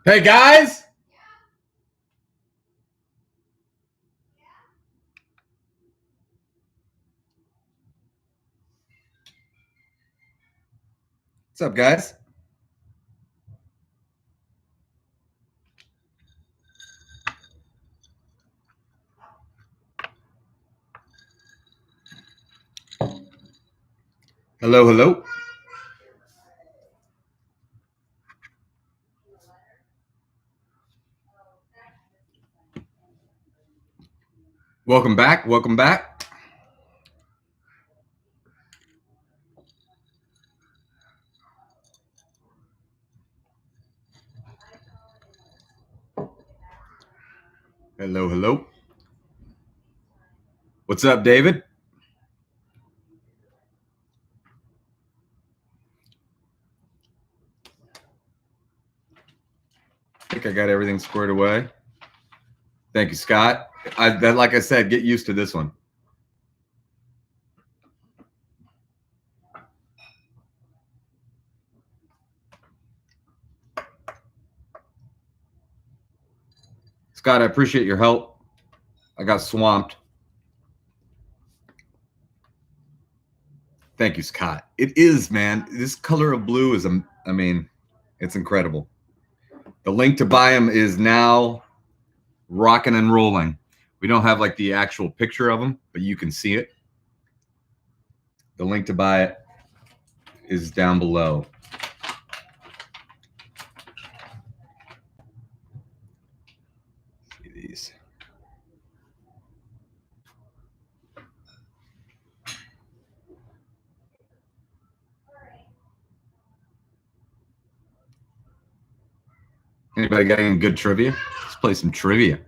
Hey guys! What's up, guys? Hello, hello. Welcome back. Welcome back. Hello, hello. What's up, David? I think I got everything squared away. Thank you, Scott. Like I said, get used to this one. Scott, I appreciate your help. I got swamped. Thank you, Scott. It is, man. This color of blue is, I mean, it's incredible. The link to buy them is now rocking and rolling. We don't have like the actual picture of them, but you can see it. The link to buy it is down below. See these. Anybody got any good trivia? Let's play some trivia.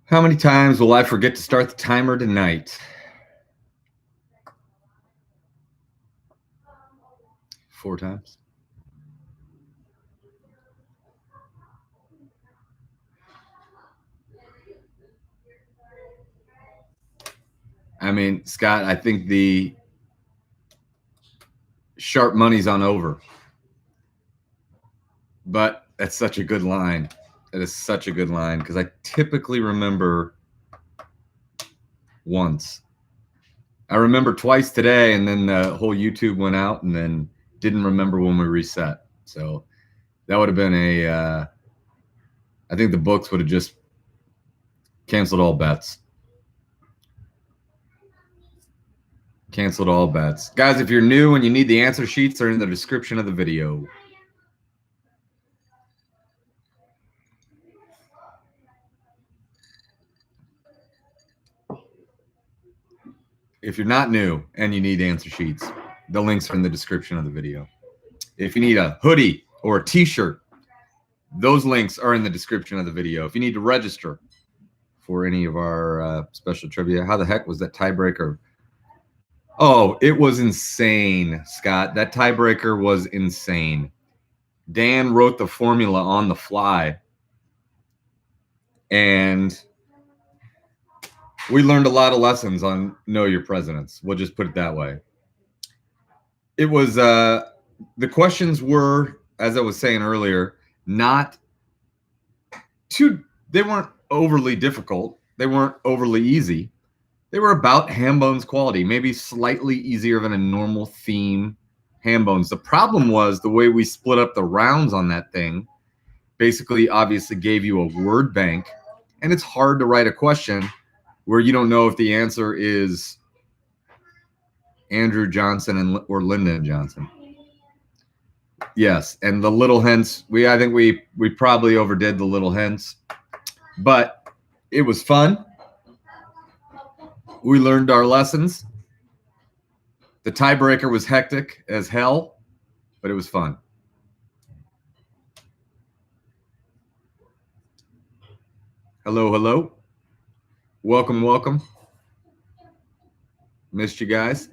How many times will I forget to start the timer tonight? 4 times. I mean, Scott, I think the sharp money's on over. But that's such a good line. That is such a good line because I typically remember once. I remember twice today, and then the whole YouTube went out, and then didn't remember when we reset. So that would have been a. I think the books would have just canceled all bets. Canceled all bets. Guys, if you're new and you need the answer sheets, they're in the description of the video. If you're not new and you need answer sheets, the links are in the description of the video. If you need a hoodie or a t-shirt, those links are in the description of the video. If you need to register for any of our special trivia, how the heck was that tiebreaker? Oh, it was insane, Scott. That tiebreaker was insane. Dan wrote the formula on the fly, and we learned a lot of lessons on Know Your Presidents. We'll just put it that way. It was the questions were, as I was saying earlier, not too. They weren't overly difficult. They weren't overly easy. They were about Hambone's quality, maybe slightly easier than a normal theme Hambones. The problem was the way we split up the rounds on that thing. Basically, obviously, gave you a word bank, and it's hard to write a question where you don't know if the answer is Andrew Johnson or Lyndon Johnson. Yes, and the little hints. I think we probably overdid the little hints, but it was fun. We learned our lessons. The tiebreaker was hectic as hell, but it was fun. Hello, hello. Welcome, welcome. Missed you guys.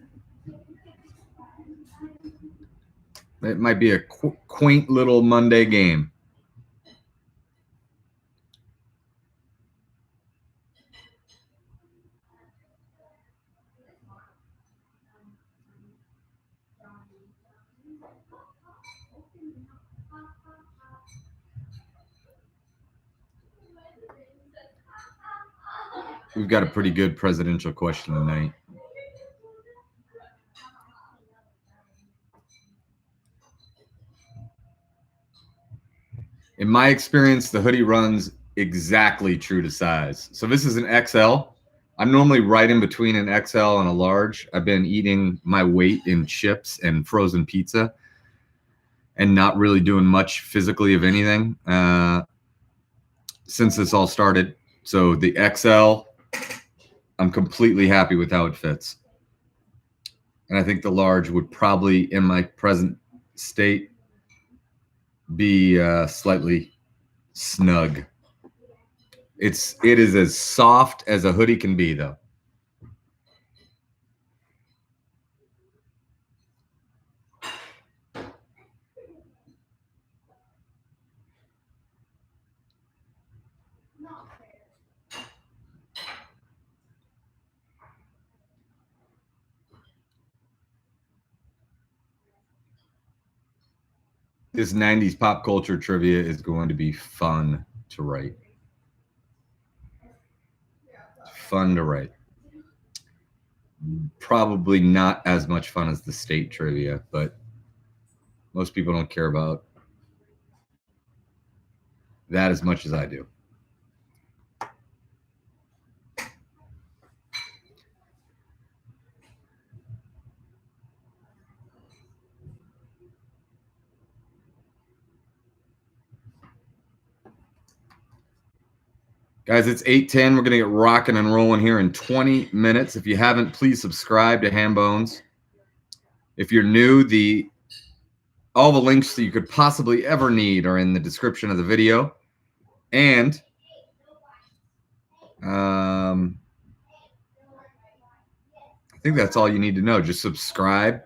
It might be a quaint little Monday game. We've got a pretty good presidential question tonight. In my experience, the hoodie runs exactly true to size. So this is an XL. I'm normally right in between an XL and a large. I've been eating my weight in chips and frozen pizza and not really doing much physically of anything since this all started. So the XL, I'm completely happy with how it fits. And I think the large would probably, in my present state, be slightly snug. It is as soft as a hoodie can be, though. This 90s pop culture trivia is going to be fun to write. Fun to write. Probably not as much fun as the state trivia, but most people don't care about that as much as I do. Guys, it's 8:10. We're going to get rocking and rolling here in 20 minutes. If you haven't, please subscribe to Hambones. If you're new, all the links that you could possibly ever need are in the description of the video. And I think that's all you need to know. Just subscribe.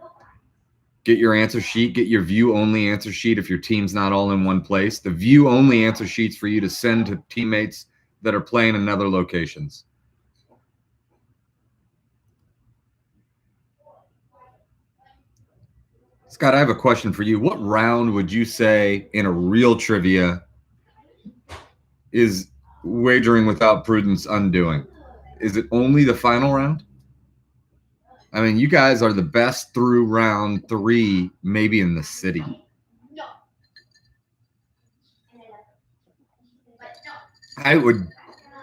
Get your answer sheet. Get your view-only answer sheet if your team's not all in one place. The view-only answer sheets for you to send to teammates that are playing in other locations. Scott, I have a question for you. What round would you say in a real trivia is wagering without prudence undoing? Is it only the final round? I mean, you guys are the best through round 3, maybe in the city. I would,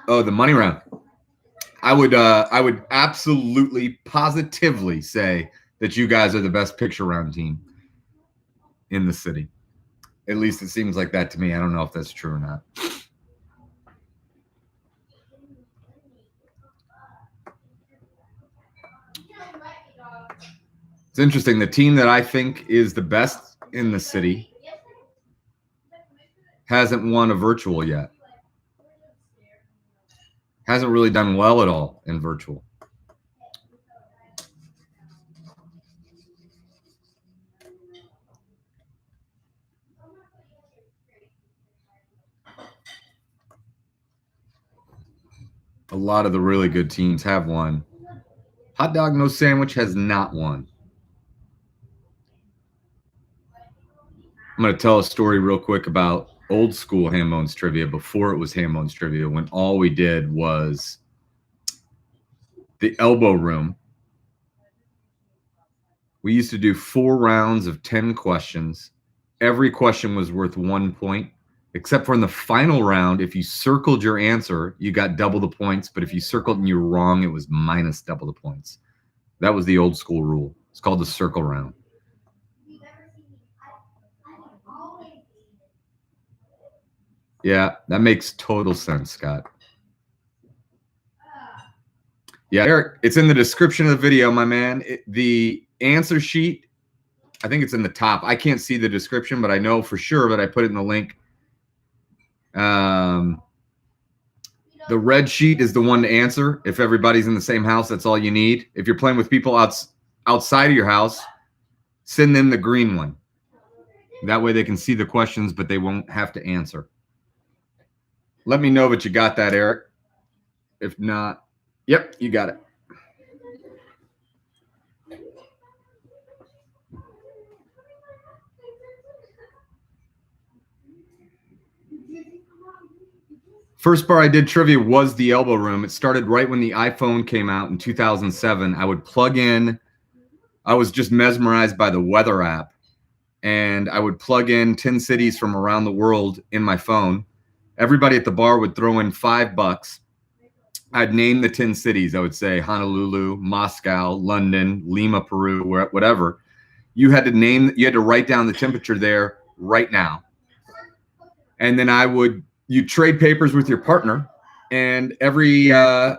the money round. I would absolutely, positively say that you guys are the best picture round team in the city. At least it seems like that to me. I don't know if that's true or not. It's interesting. The team that I think is the best in the city hasn't won a virtual yet. Hasn't really done well at all in virtual. A lot of the really good teams have won. Hot Dog No Sandwich has not won. I'm going to tell a story real quick about old school Hambones trivia before it was Hambones trivia, when all we did was the elbow room. We used to do 4 rounds of 10 questions. Every question was worth 1 point, except for in the final round, if you circled your answer, you got double the points. But if you circled and you were wrong, it was minus double the points. That was the old school rule. It's called the circle round. Yeah, that makes total sense, Scott. Yeah, Eric, it's in the description of the video, my man. The answer sheet, I think it's in the top. I can't see the description, but I know for sure that I put it in the link. The red sheet is the one to answer. If everybody's in the same house, that's all you need. If you're playing with people outside of your house, send them the green one. That way they can see the questions, but they won't have to answer. Let me know that you got that, Eric. If not, yep, you got it. First bar I did trivia was the Elbow Room. It started right when the iPhone came out in 2007. I would plug in, I was just mesmerized by the weather app, and I would plug in 10 cities from around the world in my phone. Everybody at the bar would throw in $5. I'd name the 10 cities. I would say Honolulu, Moscow, London, Lima, Peru, whatever. You had to write down the temperature there right now. And then you trade papers with your partner, and I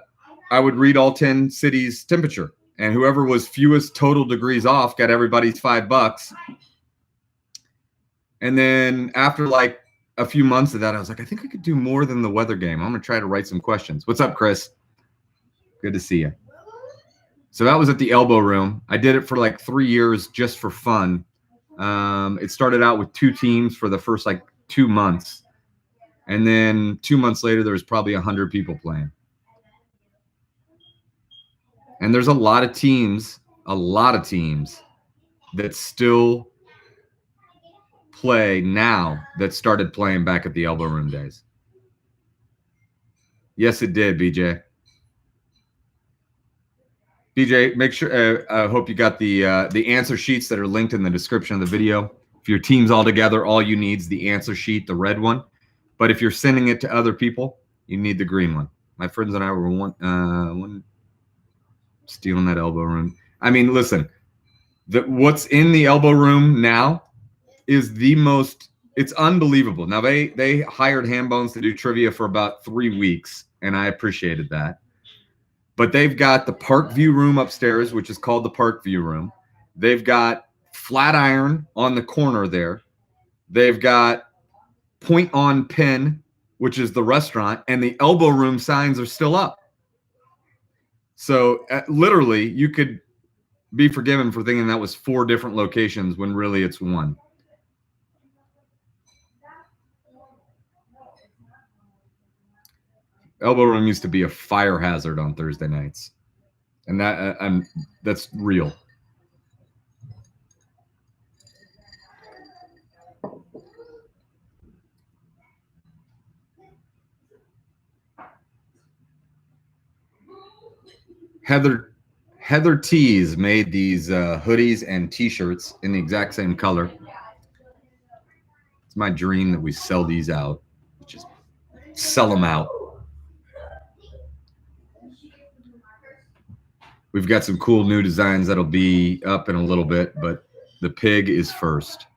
would read all 10 cities' temperature, and whoever was fewest total degrees off got everybody's $5. And then after like a few months of that, I was like, I think I could do more than the weather game. I'm gonna try to write some questions. What's up, Chris? Good to see you. So that was at the Elbow Room. I did it for like 3 years just for fun. It started out with 2 teams for the first like 2 months. And then 2 months later, there was probably 100 people playing. And there's a lot of teams that still play now that started playing back at the Elbow Room days. Yes, it did, BJ. BJ, make sure. I hope you got the answer sheets that are linked in the description of the video. If your team's all together, all you need is the answer sheet, the red one. But if you're sending it to other people, you need the green one. My friends and I were one stealing that Elbow Room. I mean, listen, what's in the Elbow Room now is it's unbelievable. Now they hired Hambones to do trivia for about 3 weeks, and I appreciated that. But they've got the Park View Room upstairs, which is called the Park View Room. They've got Flatiron on the corner there. They've got Point on Pin, which is the restaurant, and the Elbow Room signs are still up. So literally, you could be forgiven for thinking that was 4 different locations when really it's one. Elbow Room used to be a fire hazard on Thursday nights, and that's real. Heather Tees made these hoodies and T-shirts in the exact same color. It's my dream that we sell these out. Just sell them out. We've got some cool new designs that'll be up in a little bit, but the pig is first.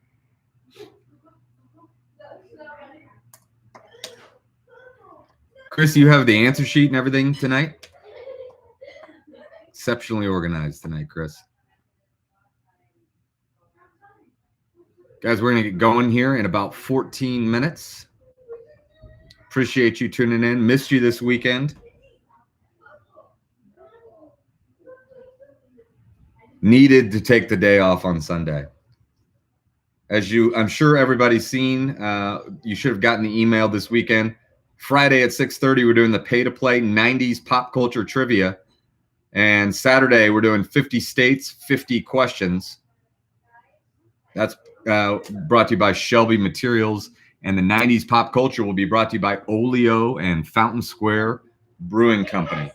Chris, you have the answer sheet and everything tonight? Exceptionally organized tonight, Chris. Guys, we're going to get going here in about 14 minutes. Appreciate you tuning in. Missed you this weekend. Needed to take the day off on Sunday. I'm sure everybody's seen, you should have gotten the email this weekend. Friday at 6:30, we're doing the pay-to-play 90s pop culture trivia. And Saturday, we're doing 50 states, 50 questions. That's brought to you by Shelby Materials. And the 90s pop culture will be brought to you by Oleo and Fountain Square Brewing Company.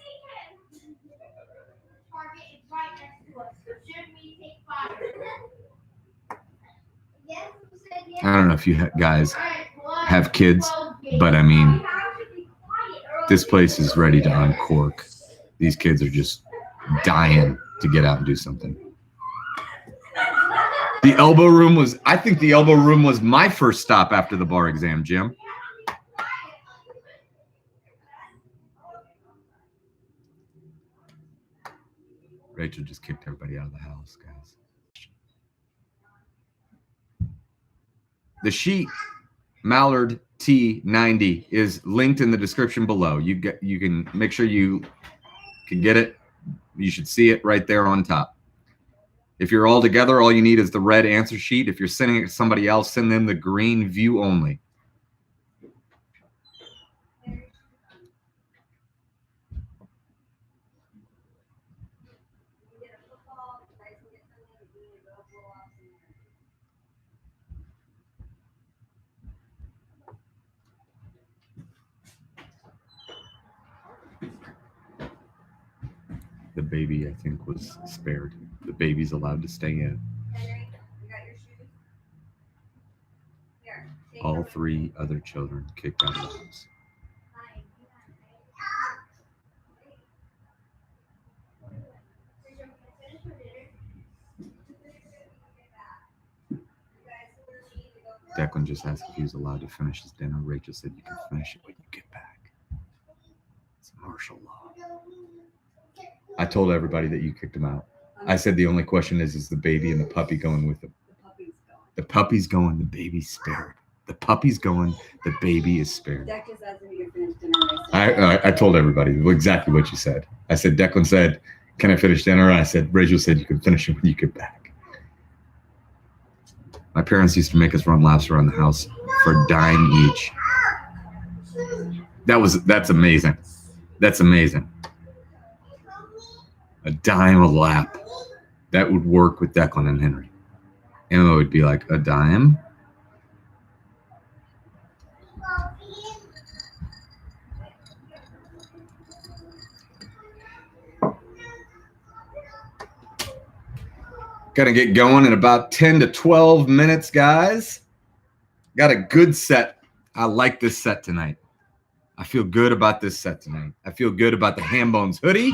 I don't know if you guys have kids, but I mean, this place is ready to uncork. These kids are just dying to get out and do something. The Elbow Room I think the Elbow Room was my first stop after the bar exam, Jim. Rachel just kicked everybody out of the house, guys. The sheet, Mallard T90, is linked in the description below. You can make sure you can get it. You should see it right there on top. If you're all together, all you need is the red answer sheet. If you're sending it to somebody else, send them the green view only. The baby, I think, was spared. The baby's allowed to stay in. Henry, you got your shoes? Here, take All them. 3 other children kicked out of the house. Hi. Declan just asked if he was allowed to finish his dinner. Rachel said you can finish it when you get back. It's martial law. I told everybody that you kicked him out. I said the only question is the baby and the puppy going with him? The puppy's going, the baby's spared. The puppy's going, the baby is spared. Deck is asking you to finish dinner. I told everybody exactly what you said. I said, Declan said, can I finish dinner? I said, Rachel said you can finish it when you get back. My parents used to make us run laps around the house for a dime each. That's amazing. That's amazing. A dime a lap. That would work with Declan and Henry. Emma would be like, a dime? Gonna get going in about 10 to 12 minutes, guys. Got a good set. I like this set tonight. I feel good about this set tonight. I feel good about the Hambone's hoodie.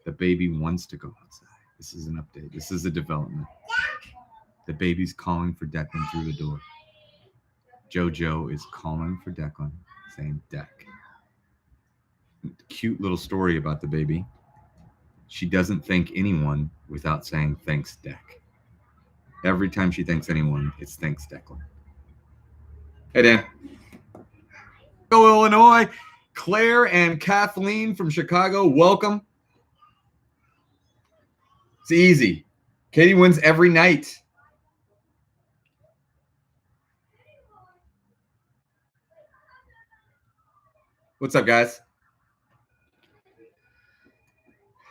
The baby wants to go outside. This is an update. This is a development. The baby's calling for Declan through the door. JoJo is calling for Declan, saying, Deck. Cute little story about the baby. She doesn't thank anyone without saying, thanks, Deck. Every time she thanks anyone, it's thanks, Declan. Hey, Dan. Go, Illinois. Claire and Kathleen from Chicago, welcome. It's easy. Katie wins every night. What's up, guys?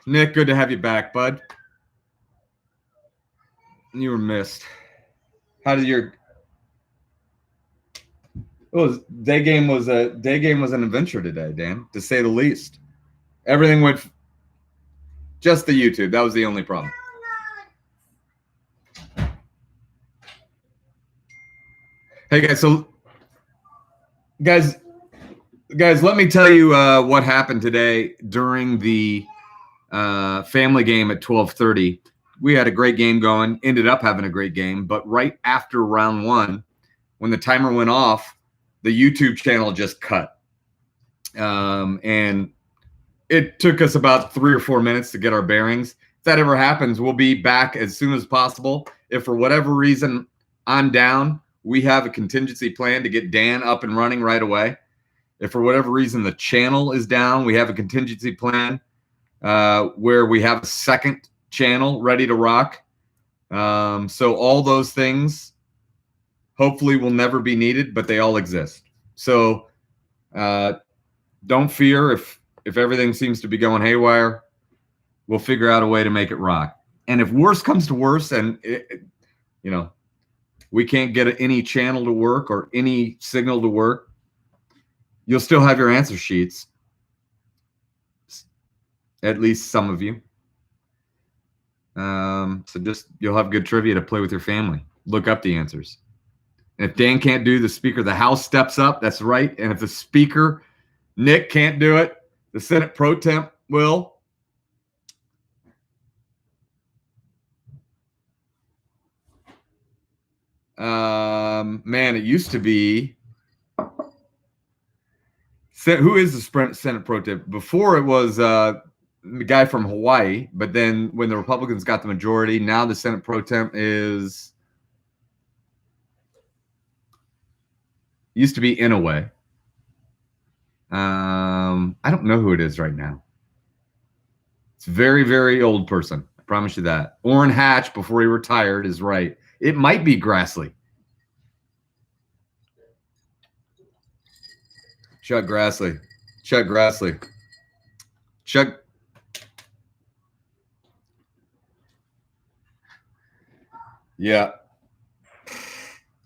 Nick, good to have you back, bud. You were missed. How did your day game was an adventure today, Dan, to say the least. Everything went just the YouTube. That was the only problem. Hey guys, so guys, let me tell you what happened today during the family game at 12:30. We had a great game going, ended up having a great game, but right after round 1, when the timer went off, the YouTube channel just cut. And it took us about 3 or 4 minutes to get our bearings. If that ever happens, we'll be back as soon as possible. If for whatever reason I'm down, we have a contingency plan to get Dan up and running right away. If for whatever reason the channel is down, we have a contingency plan where we have a second channel ready to rock. So all those things hopefully will never be needed, but they all exist. So don't fear if everything seems to be going haywire. We'll figure out a way to make it rock. And if worse comes to worse and we can't get any channel to work or any signal to work, you'll still have your answer sheets. At least some of you. So just you'll have good trivia to play with your family. Look up the answers. And if Dan can't do the Speaker of the House steps up, that's right. And if the Speaker, Nick, can't do it, the Senate Pro Temp will. Man, it used to be. Who is the Senate Pro Temp? Before it was the guy from Hawaii, but then when the Republicans got the majority, now the Senate Pro Temp is used to be Inouye. I don't know who it is right now. It's a very, very old person. I promise you that. Orrin Hatch, before he retired, is right. It might be Grassley. Chuck Grassley. Chuck Grassley. Chuck. Yeah.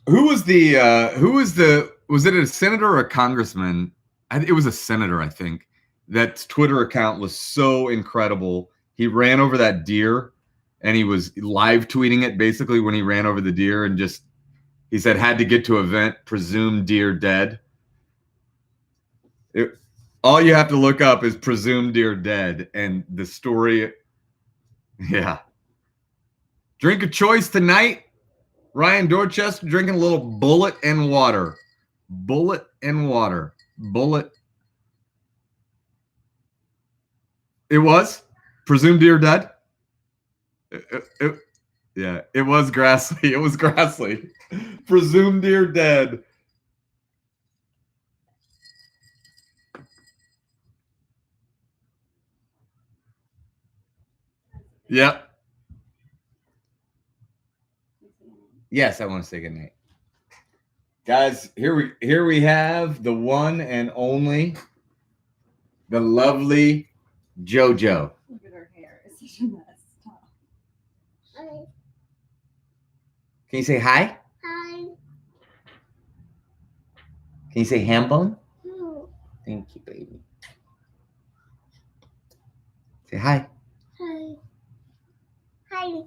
Was it a senator or a congressman? It was a senator, I think. that Twitter account was so incredible. He ran over that deer, and he was live tweeting it basically when he ran over the deer, and just he said had to get to event, presumed deer dead. All you have to look up is presumed deer dead, and the story. Yeah. Drink of choice tonight. Ryan Dorchester drinking a little bullet and water. Bullet and water. Bullet. It was presumed deer dead. Yeah, it was Grassley. It was Grassley. Presumed deer dead. Yep. Yes, I want to say goodnight. Guys, here we have the one and only, the lovely JoJo. Look at her hair. It's such a mess. Stop. Hi. Can you say hi? Hi. Can you say Hambone? Hmm. Thank you, baby. Say hi. Hi. Hi.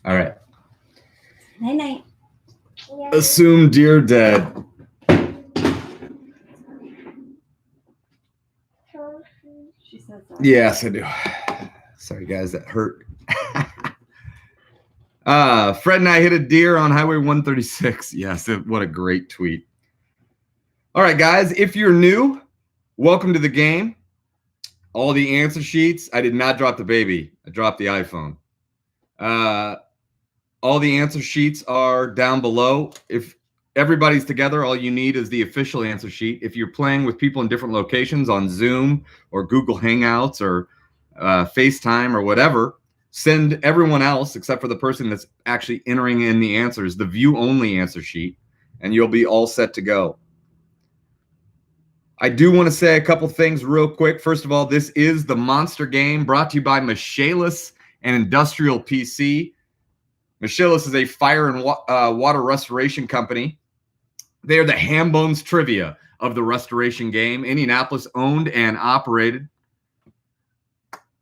All right. Night night. Yeah. Assume deer dead. She said so. Yes, I do. Sorry, guys, that hurt. Fred and I hit a deer on Highway 136. Yes, what a great tweet. All right, guys, if you're new, welcome to the game. All the answer sheets. I did not drop the baby. I dropped the iPhone. All the answer sheets are down below. If everybody's together, all you need is the official answer sheet. If you're playing with people in different locations on Zoom or Google Hangouts or FaceTime or whatever, send everyone else, except for the person that's actually entering in the answers, the view-only answer sheet, and you'll be all set to go. I do want to say a couple things real quick. First of all, this is the Monster Game brought to you by Michaelis and Industrial PC. Michaelis is a fire and water restoration company. They are the Hambones trivia of the restoration game. Indianapolis owned and operated.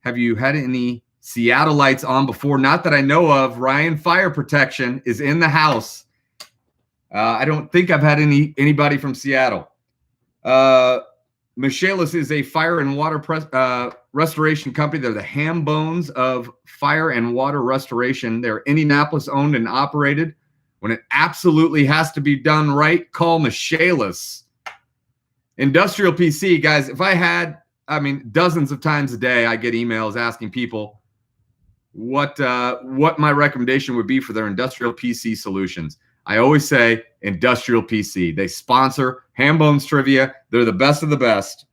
Have you had any Seattle lights on before? Not that I know of. Ryan Fire Protection is in the house. I don't think I've had anybody from Seattle. Michaelis is a fire and water restoration company. They're the Hambones of fire and water restoration. They're Indianapolis owned and operated. When it absolutely has to be done right, call Michaelis. Industrial PC, guys, if I had, dozens of times a day, I get emails asking people what my recommendation would be for their industrial PC solutions. I always say Industrial PC. They sponsor Hambones Trivia. They're the best of the best.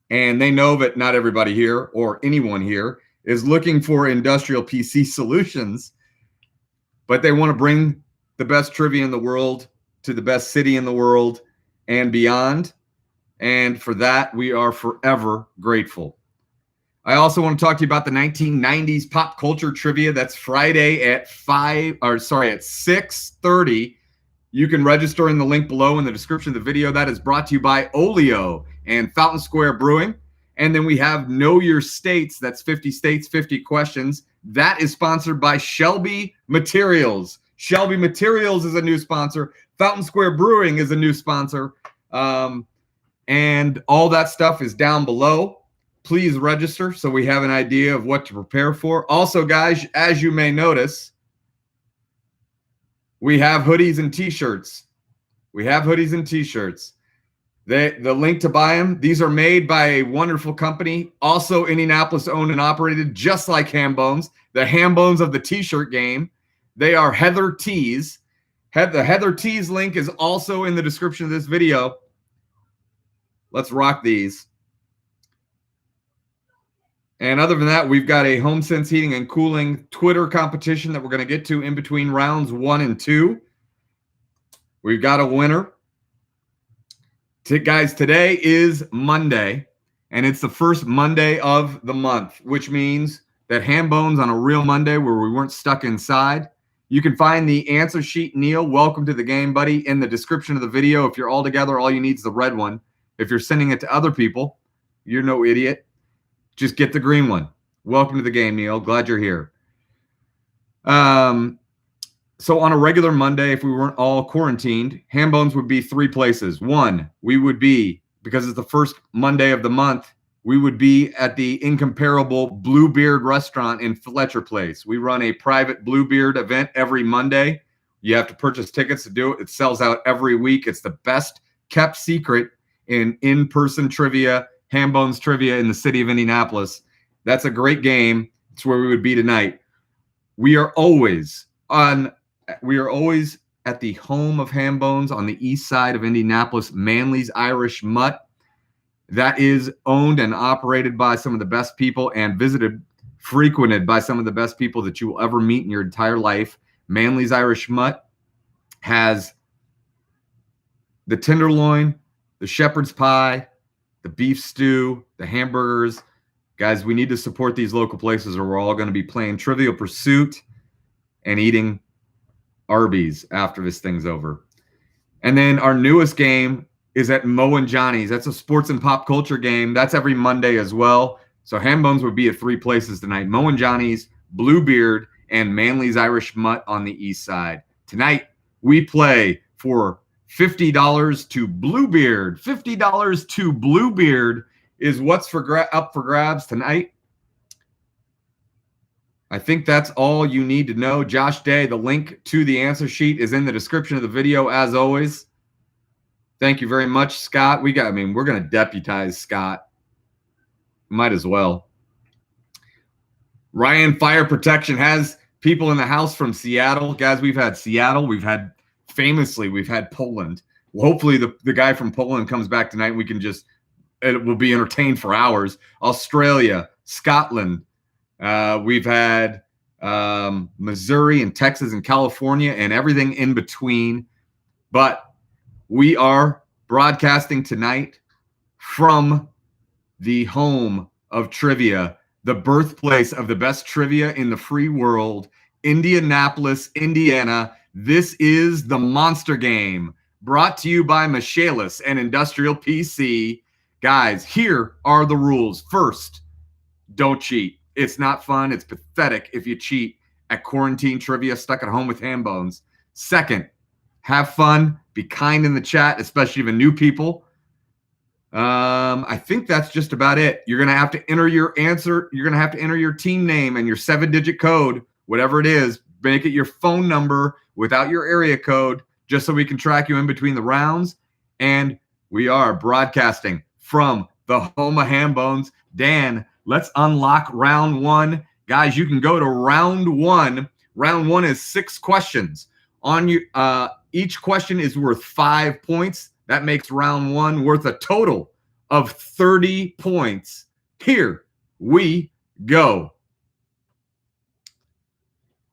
And they know that not everybody here or anyone here is looking for industrial PC solutions, but they want to bring the best trivia in the world to the best city in the world and beyond. And for that, we are forever grateful. I also want to talk to you about the 1990s pop culture trivia. That's Friday at 6:30. You can register in the link below in the description of the video. That is brought to you by Olio and Fountain Square Brewing. And then we have Know Your States. That's 50 states, 50 questions. That is sponsored by Shelby Materials. Shelby Materials is a new sponsor. Fountain Square Brewing is a new sponsor. And all that stuff is down below. Please register so we have an idea of what to prepare for. Also, guys, as you may notice, we have hoodies and T-shirts. We have hoodies and T-shirts. The link to buy them, these are made by a wonderful company, also Indianapolis owned and operated, just like Hambones. The Hambones of the T-shirt game. They are Heather Tees. The Heather Tees link is also in the description of this video. Let's rock these. And other than that, we've got a HomeSense heating and cooling Twitter competition that we're going to get to in between rounds 1 and 2. We've got a winner. Guys, today is Monday, and it's the first Monday of the month, which means that Hambones on a real Monday where we weren't stuck inside. You can find the answer sheet, Neil, welcome to the game, buddy, in the description of the video. If you're all together, all you need is the red one. If you're sending it to other people, you're no idiot. Just get the green one. Welcome to the game, Neil. Glad you're here. So on a regular Monday, if we weren't all quarantined, Hambones would be 3 places. One, we would be, because it's the first Monday of the month, we would be at the incomparable Bluebeard restaurant in Fletcher Place. We run a private Bluebeard event every Monday. You have to purchase tickets to do it. It sells out every week. It's the best kept secret in-person trivia, Hambones trivia in the city of Indianapolis. That's a great game. It's where we would be tonight. We are always at the home of Hambones on the east side of Indianapolis, Manly's Irish Mutt. That is owned and operated by some of the best people and frequented by some of the best people that you will ever meet in your entire life. Manly's Irish Mutt has the tenderloin, the shepherd's pie, the beef stew, the hamburgers. Guys, we need to support these local places or we're all going to be playing Trivial Pursuit and eating Arby's after this thing's over. And then our newest game is at Mo and Johnny's. That's a sports and pop culture game. That's every Monday as well. So Hambones would be at 3 places tonight. Mo and Johnny's, Bluebeard, and Manly's Irish Mutt on the east side. Tonight, we play for $50 to Bluebeard. $50 to Bluebeard is what's up for grabs tonight. I think that's all you need to know. Josh Day, the link to the answer sheet is in the description of the video, as always. Thank you very much, Scott. We're going to deputize Scott. Might as well. Ryan Fire Protection has people in the house from Seattle. Guys, we've had Seattle. We've had Poland. Well, hopefully the guy from Poland comes back tonight and it will be entertained for hours. Australia, Scotland. We've had Missouri and Texas and California and everything in between. But we are broadcasting tonight from the home of trivia, the birthplace of the best trivia in the free world, Indianapolis, Indiana. This is the Monster Game, brought to you by Michaelis and Industrial PC. Guys, here are the rules. First, don't cheat. It's not fun. It's pathetic if you cheat at quarantine trivia stuck at home with Hambones. Second, have fun. Be kind in the chat, especially the new people. I think that's just about it. You're going to have to enter your answer. You're going to have to enter your team name and your 7-digit code, whatever it is. Make it your phone number without your area code, just so we can track you in between the rounds. And we are broadcasting from the home of Hambones. Dan, let's unlock round 1. Guys, you can go to round 1. Round 1 is 6 questions. Each question is worth 5 points. That makes round 1 worth a total of 30 points. Here we go.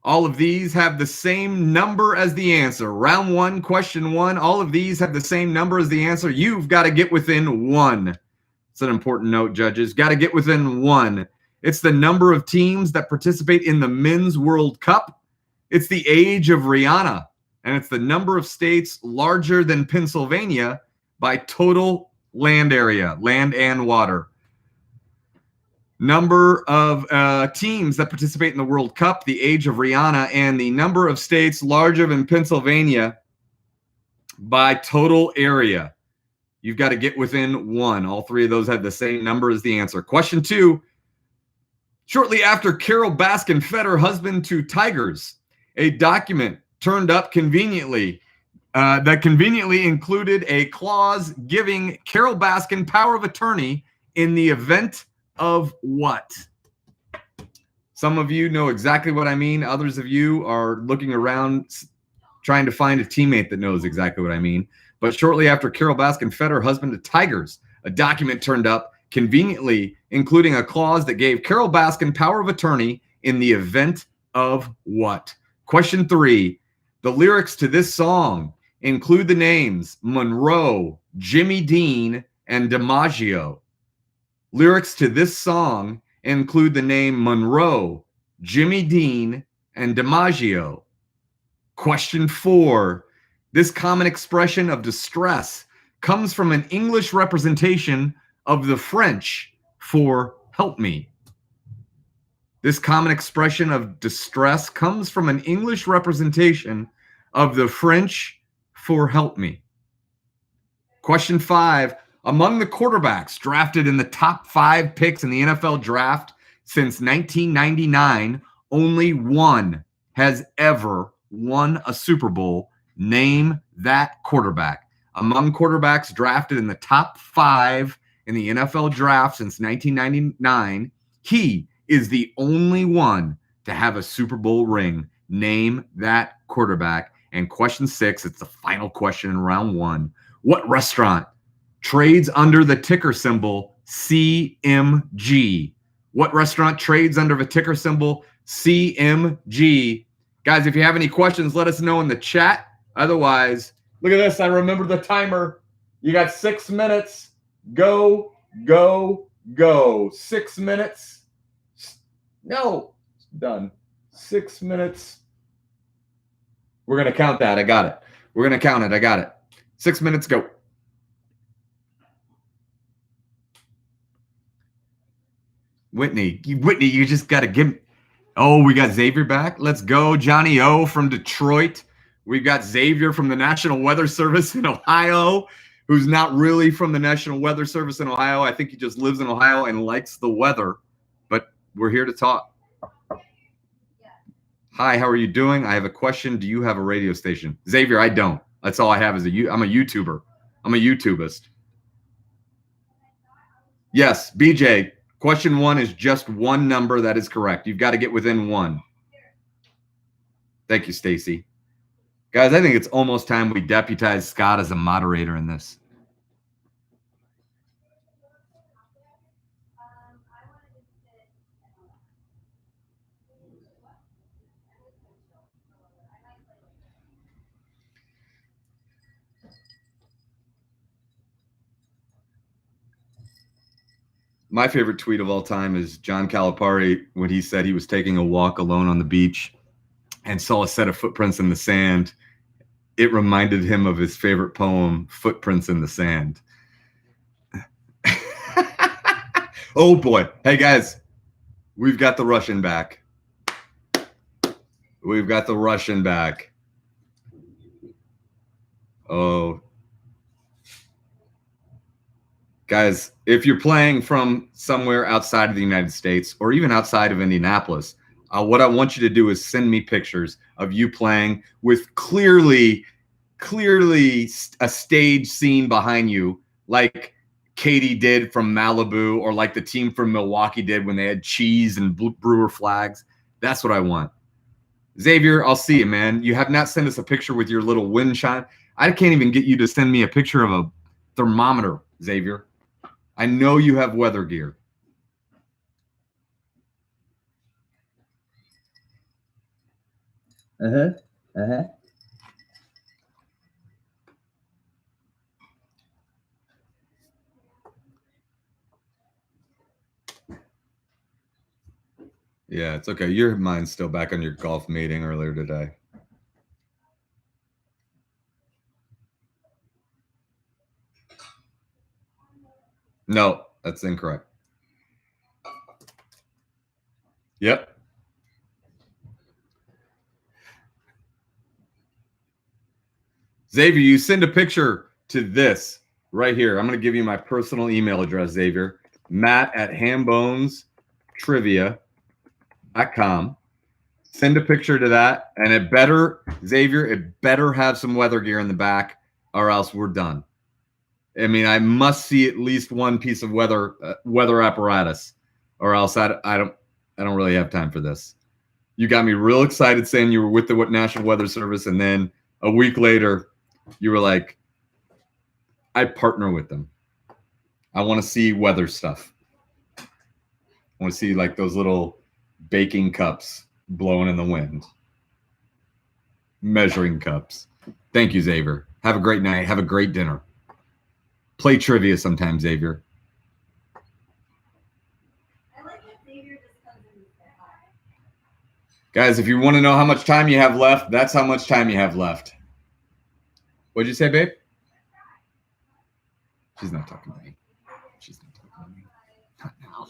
All of these have the same number as the answer. Round 1, question 1, all of these have the same number as the answer. You've got to get within 1. It's an important note, judges. Got to get within 1. It's the number of teams that participate in the Men's World Cup. It's the age of Rihanna. And it's the number of states larger than Pennsylvania by total land area, land and water. Number of teams that participate in the World Cup, the age of Rihanna, and the number of states larger than Pennsylvania by total area. You've got to get within 1. All 3 of those have the same number as the answer. Question 2. Shortly after Carol Baskin fed her husband to tigers, a document turned up conveniently that conveniently included a clause giving Carol Baskin power of attorney in the event of what? Some of you know exactly what I mean. Others of you are looking around trying to find a teammate that knows exactly what I mean. But shortly after Carol Baskin fed her husband to tigers, a document turned up conveniently including a clause that gave Carol Baskin power of attorney in the event of what? Question 3. The lyrics to this song include the names Monroe, Jimmy Dean, and DiMaggio. Lyrics to this song include the name Monroe, Jimmy Dean, and DiMaggio. Question 4. This common expression of distress comes from an English representation of the French for help me? This common expression of distress comes from an English representation of the French for help me. Question 5. Among the quarterbacks drafted in the top 5 picks in the NFL draft since 1999, only one has ever won a Super Bowl. Name that quarterback. Among quarterbacks drafted in the top 5 in the NFL draft since 1999, he is the only one to have a Super Bowl ring. Name that quarterback. And question 6, it's the final question in round 1. What restaurant trades under the ticker symbol CMG? What restaurant trades under the ticker symbol CMG? Guys, if you have any questions, let us know in the chat. Otherwise, look at this. I remember the timer. You got 6 minutes. Go, go, go. 6 minutes. No, it's done. 6 minutes. We're going to count that. I got it. We're going to count it. I got it. 6 minutes, go. Whitney, you just got to give. Oh, we got Xavier back. Let's go. Johnny O from Detroit. We've got Xavier from the National Weather Service in Ohio, who's not really from the National Weather Service in Ohio. I think he just lives in Ohio and likes the weather. But we're here to talk. Hi, how are you doing? I have a question. Do you have a radio station? Xavier, I don't. That's all I have is I'm a YouTuber. I'm a YouTubist. Yes, BJ. Question 1 is just one number. That is correct. You've got to get within 1. Thank you, Stacy. Guys, I think it's almost time we deputize Scott as a moderator in this. My favorite tweet of all time is John Calipari when he said he was taking a walk alone on the beach and saw a set of footprints in the sand. It reminded him of his favorite poem, Footprints in the Sand. Oh, boy. Hey, guys, we've got the Russian back. We've got the Russian back. Oh, guys, if you're playing from somewhere outside of the United States or even outside of Indianapolis, what I want you to do is send me pictures of you playing with clearly a stage scene behind you, like Katie did from Malibu or like the team from Milwaukee did when they had cheese and Brewer flags. That's what I want. Xavier, I'll see you, man. You have not sent us a picture with your little wind chime. I can't even get you to send me a picture of a thermometer, Xavier. I know you have weather gear. Yeah, it's okay. Your mind's still back on your golf meeting earlier today. No, that's incorrect. Yep. Xavier, you send a picture to this right here. I'm going to give you my personal email address, Xavier. Matt@hambonestrivia.com. Send a picture to that, and it better, Xavier, it better have some weather gear in the back, or else we're done. I mean, I must see at least one piece of weather apparatus, or else I don't really have time for this. You got me real excited saying you were with the National Weather Service, and then a week later, you were like, I partner with them. I want to see weather stuff. I want to see like those little baking cups blowing in the wind. Measuring cups. Thank you, Xavier. Have a great night. Have a great dinner. Play trivia sometime, Xavier. I like that Xavier just comes in and says hi. Guys, if you want to know how much time you have left, that's how much time you have left. What'd you say, babe? She's not talking to me. She's not talking to me. Not now.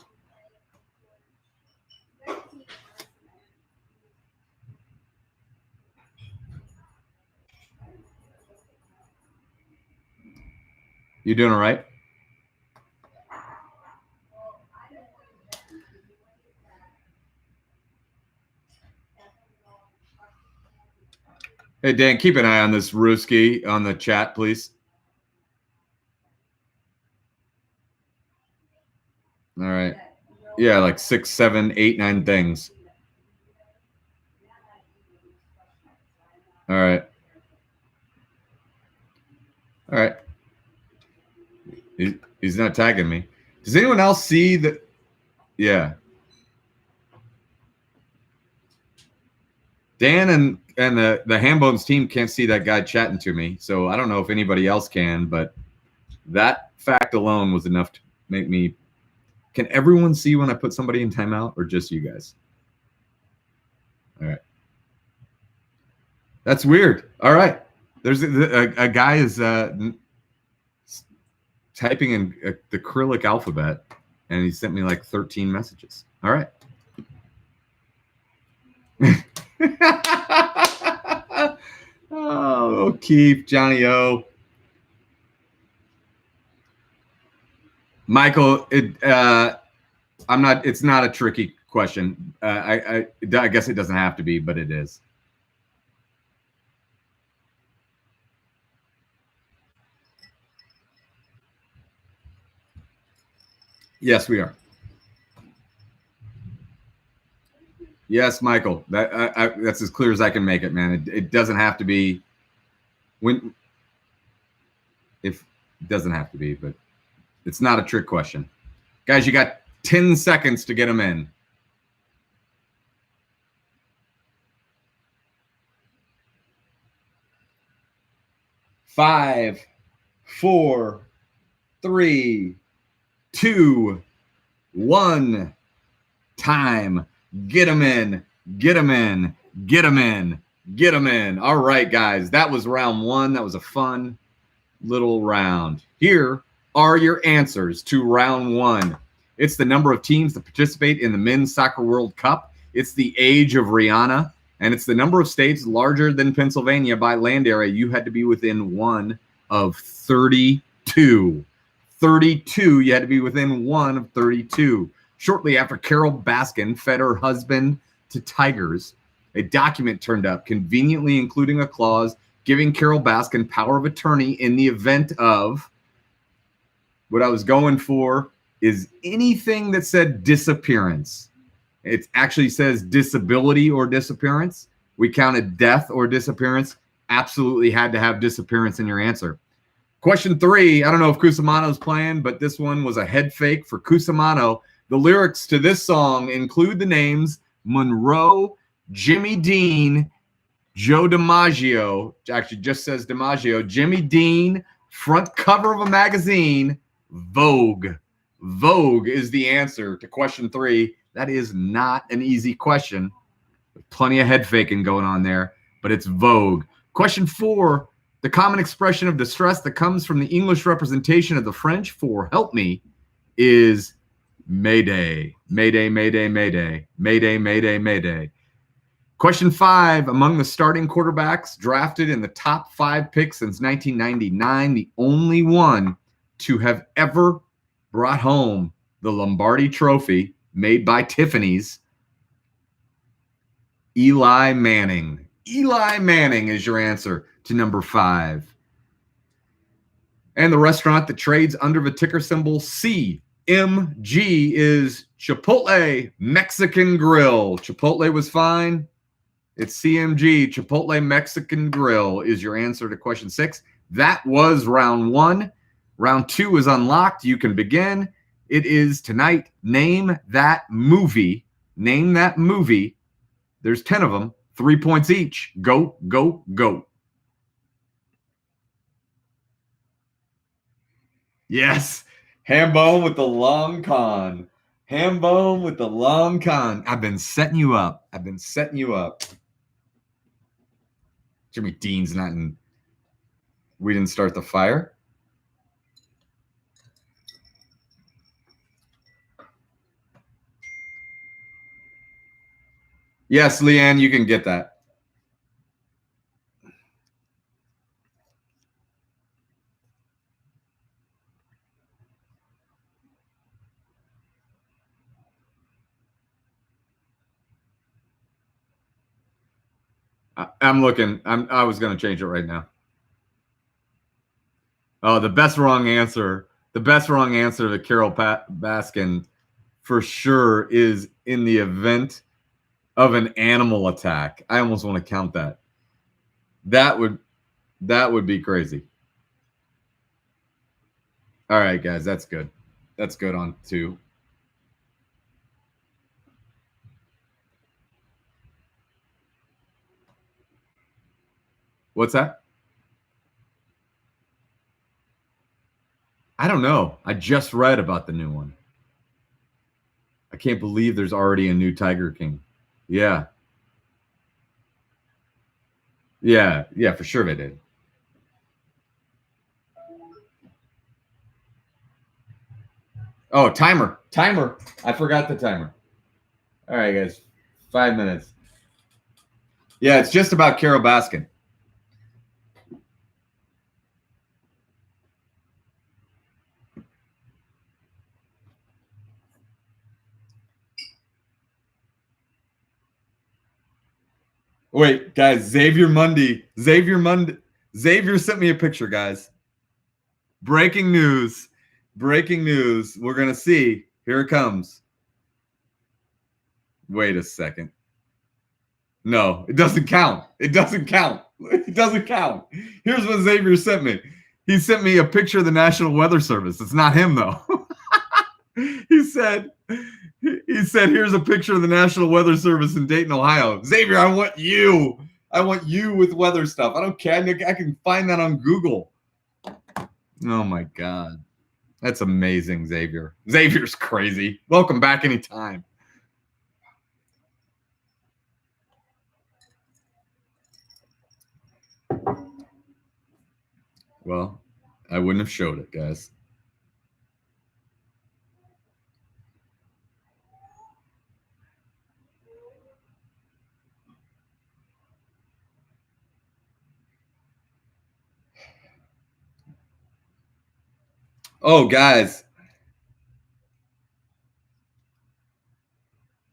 You doing all right? Hey, Dan, keep an eye on this Ruski on the chat, please. All right. Yeah, like 6, 7, 8, 9 things. All right. All right. He's not tagging me. Does anyone else see that? Yeah. Dan and the Hambones team can't see that guy chatting to me, so I don't know if anybody else can, but that fact alone was enough to make me. Can everyone see when I put somebody in timeout, or just you guys? All right. That's weird. All right. There's a guy is typing in the Cyrillic alphabet, and he sent me like 13 messages. All right. Oh, O'Keefe, Johnny O. Michael, I'm not. It's not a tricky question. I guess it doesn't have to be, but it is. Yes, we are. Yes, Michael. That's as clear as I can make it, man. It doesn't have to be. If it doesn't have to be, but it's not a trick question, guys. You got 10 seconds to get them in. 5, 4, 3, 2, 1. Time. Get them in. Get them in. Get them in. Get them in. All right, guys. That was round 1. That was a fun little round. Here are your answers to round 1. It's the number of teams that participate in the Men's Soccer World Cup. It's the age of Rihanna. And it's the number of states larger than Pennsylvania by land area. You had to be within one of 32. 32. You had to be within one of 32. Shortly after Carol Baskin fed her husband to tigers, a document turned up, conveniently including a clause giving Carol Baskin power of attorney in the event of. What I was going for is anything that said disappearance. It actually says disability or disappearance. We counted death or disappearance. Absolutely had to have disappearance in your answer. Question 3, I don't know if Cusimano's playing, but this one was a head fake for Cusimano. The lyrics to this song include the names Monroe, Jimmy Dean, Joe DiMaggio. Actually just says DiMaggio. Jimmy Dean, front cover of a magazine, Vogue. Vogue is the answer to question 3. That is not an easy question. Plenty of head faking going on there, but it's Vogue. Question 4, the common expression of distress that comes from the English representation of the French for help me is Mayday. Mayday, Mayday, Mayday. Mayday, Mayday, Mayday. Question 5, among the starting quarterbacks drafted in the top 5 picks since 1999, the only one to have ever brought home the Lombardi Trophy made by Tiffany's, Eli Manning. Eli Manning is your answer to number 5. And the restaurant that trades under the ticker symbol CMG is Chipotle Mexican Grill. Chipotle was fine. It's CMG, Chipotle Mexican Grill is your answer to question 6. That was round 1. Round 2 is unlocked. You can begin. It is tonight. Name that movie. Name that movie. There's 10 of them. 3 points each. Go, go, go. Yes. Hambone with the long con. Hambone with the long con. I've been setting you up. I've been setting you up. Jimmy Dean's not in. We didn't start the fire. Yes, Leanne, you can get that. I'm looking. I was going to change it right now. Oh, the best wrong answer. The best wrong answer to Carol Baskin for sure is in the event of an animal attack. I almost want to count that. That would be crazy. All right, guys, that's good. That's good on 2. What's that? I don't know. I just read about the new one. I can't believe there's already a new Tiger King. Yeah. Yeah, for sure they did. Oh, timer. I forgot the timer. All right, guys. 5 minutes. Yeah, it's just about Carol Baskin. Wait, guys, Xavier sent me a picture, guys. Breaking news. We're going to see. Here it comes. Wait a second. No, it doesn't count. Here's what Xavier sent me. He sent me a picture of the National Weather Service. It's not him, though. He said, here's a picture of the National Weather Service in Dayton, Ohio. Xavier, I want you with weather stuff. I don't care. I can find that on Google. Oh, my God. That's amazing, Xavier. Xavier's crazy. Welcome back anytime. Well, I wouldn't have showed it, guys. Oh, guys.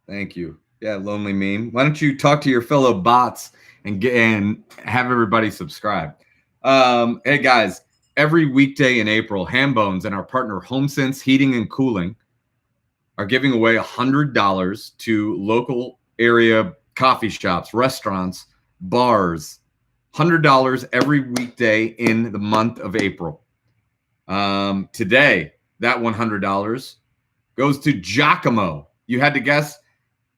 Thank you. Yeah, lonely meme. Why don't you talk to your fellow bots and have everybody subscribe? Hey, guys. Every weekday in April, Hambones and our partner HomeSense Heating and Cooling are giving away $100 to local area coffee shops, restaurants, bars. $100 every weekday in the month of April. Today, that $100 goes to Giacomo. You had to guess.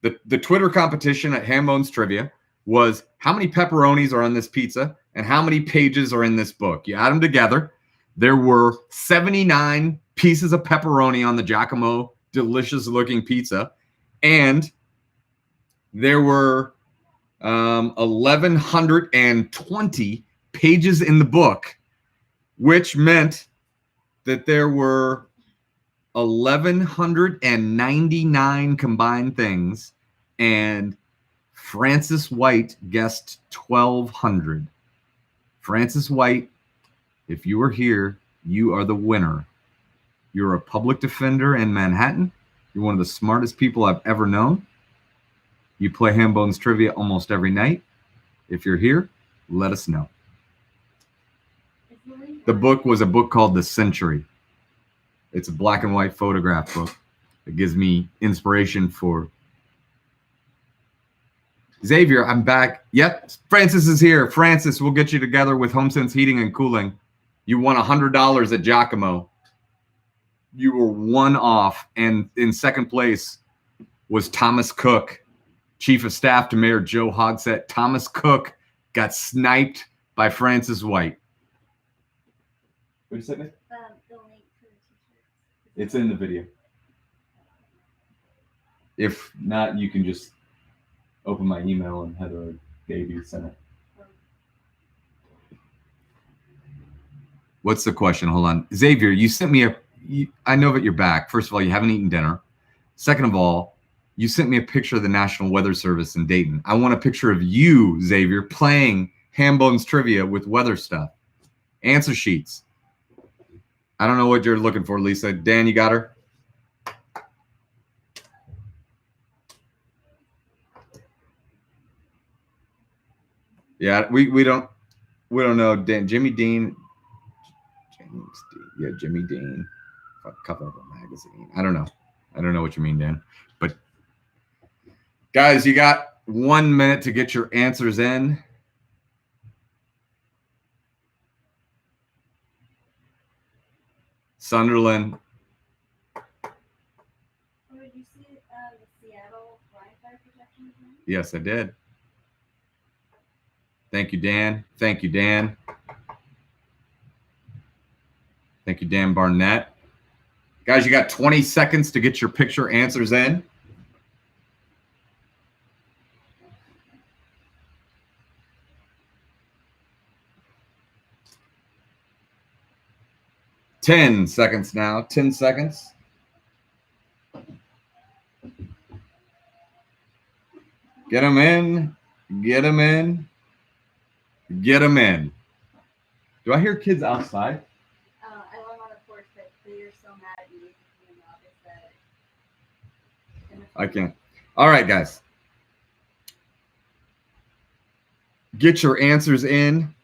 The Twitter competition at Hambone's Trivia was how many pepperonis are on this pizza and how many pages are in this book. You add them together. There were 79 pieces of pepperoni on the Giacomo delicious looking pizza. And there were 1,120 pages in the book, which meant that there were 1,199 combined things, and Francis White guessed 1,200. Francis White, if you are here, you are the winner. You're a public defender in Manhattan. You're one of the smartest people I've ever known. You play Hambone's Trivia almost every night. If you're here, let us know. The book was a book called The Century. It's a black and white photograph book. It gives me inspiration for Xavier. I'm back. Yep, Francis is here. Francis, we'll get you together with HomeSense Heating and Cooling. You won $100 at Giacomo. You were one off, and in second place was Thomas Cook, Chief of Staff to Mayor Joe Hogsett. Thomas Cook got sniped by Francis White. What did you say, Nick? The link for the t-shirts. It's in the video. If not, you can just open my email and Heather or Davey sent it. What's the question? Hold on. Xavier, you sent me I know that you're back. First of all, you haven't eaten dinner. Second of all, You sent me a picture of the National Weather Service in Dayton. I want a picture of you, Xavier, playing Hambone's trivia with weather stuff. Answer sheets. I don't know what you're looking for, Lisa. Dan, you got her? Yeah, we don't know. Dan, Jimmy Dean. James Dean. Yeah, Jimmy Dean. Cover of a magazine. I don't know. I don't know what you mean, Dan. But guys, you got 1 minute to get your answers in. Sunderland. Oh, did you see the Seattle wildfire projections? Yes, I did. Thank you, Dan. Thank you, Dan. Thank you, Dan Barnett. Guys, you got 20 seconds to get your picture answers in. Ten seconds now. 10 seconds. Get them in. Get them in. Get them in. Do I hear kids outside? I live on the porch, but they're so mad at me in the office that I can't. All right, guys. Get your answers in.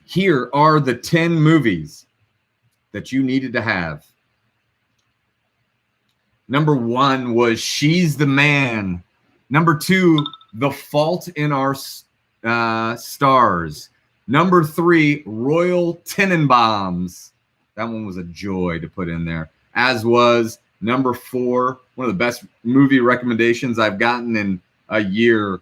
Here are the 10 movies that you needed to have. Number 1 was She's the Man. Number 2, The Fault in Our Stars. Number 3, Royal Tenenbaums. That one was a joy to put in there. As was number 4, one of the best movie recommendations I've gotten in a year.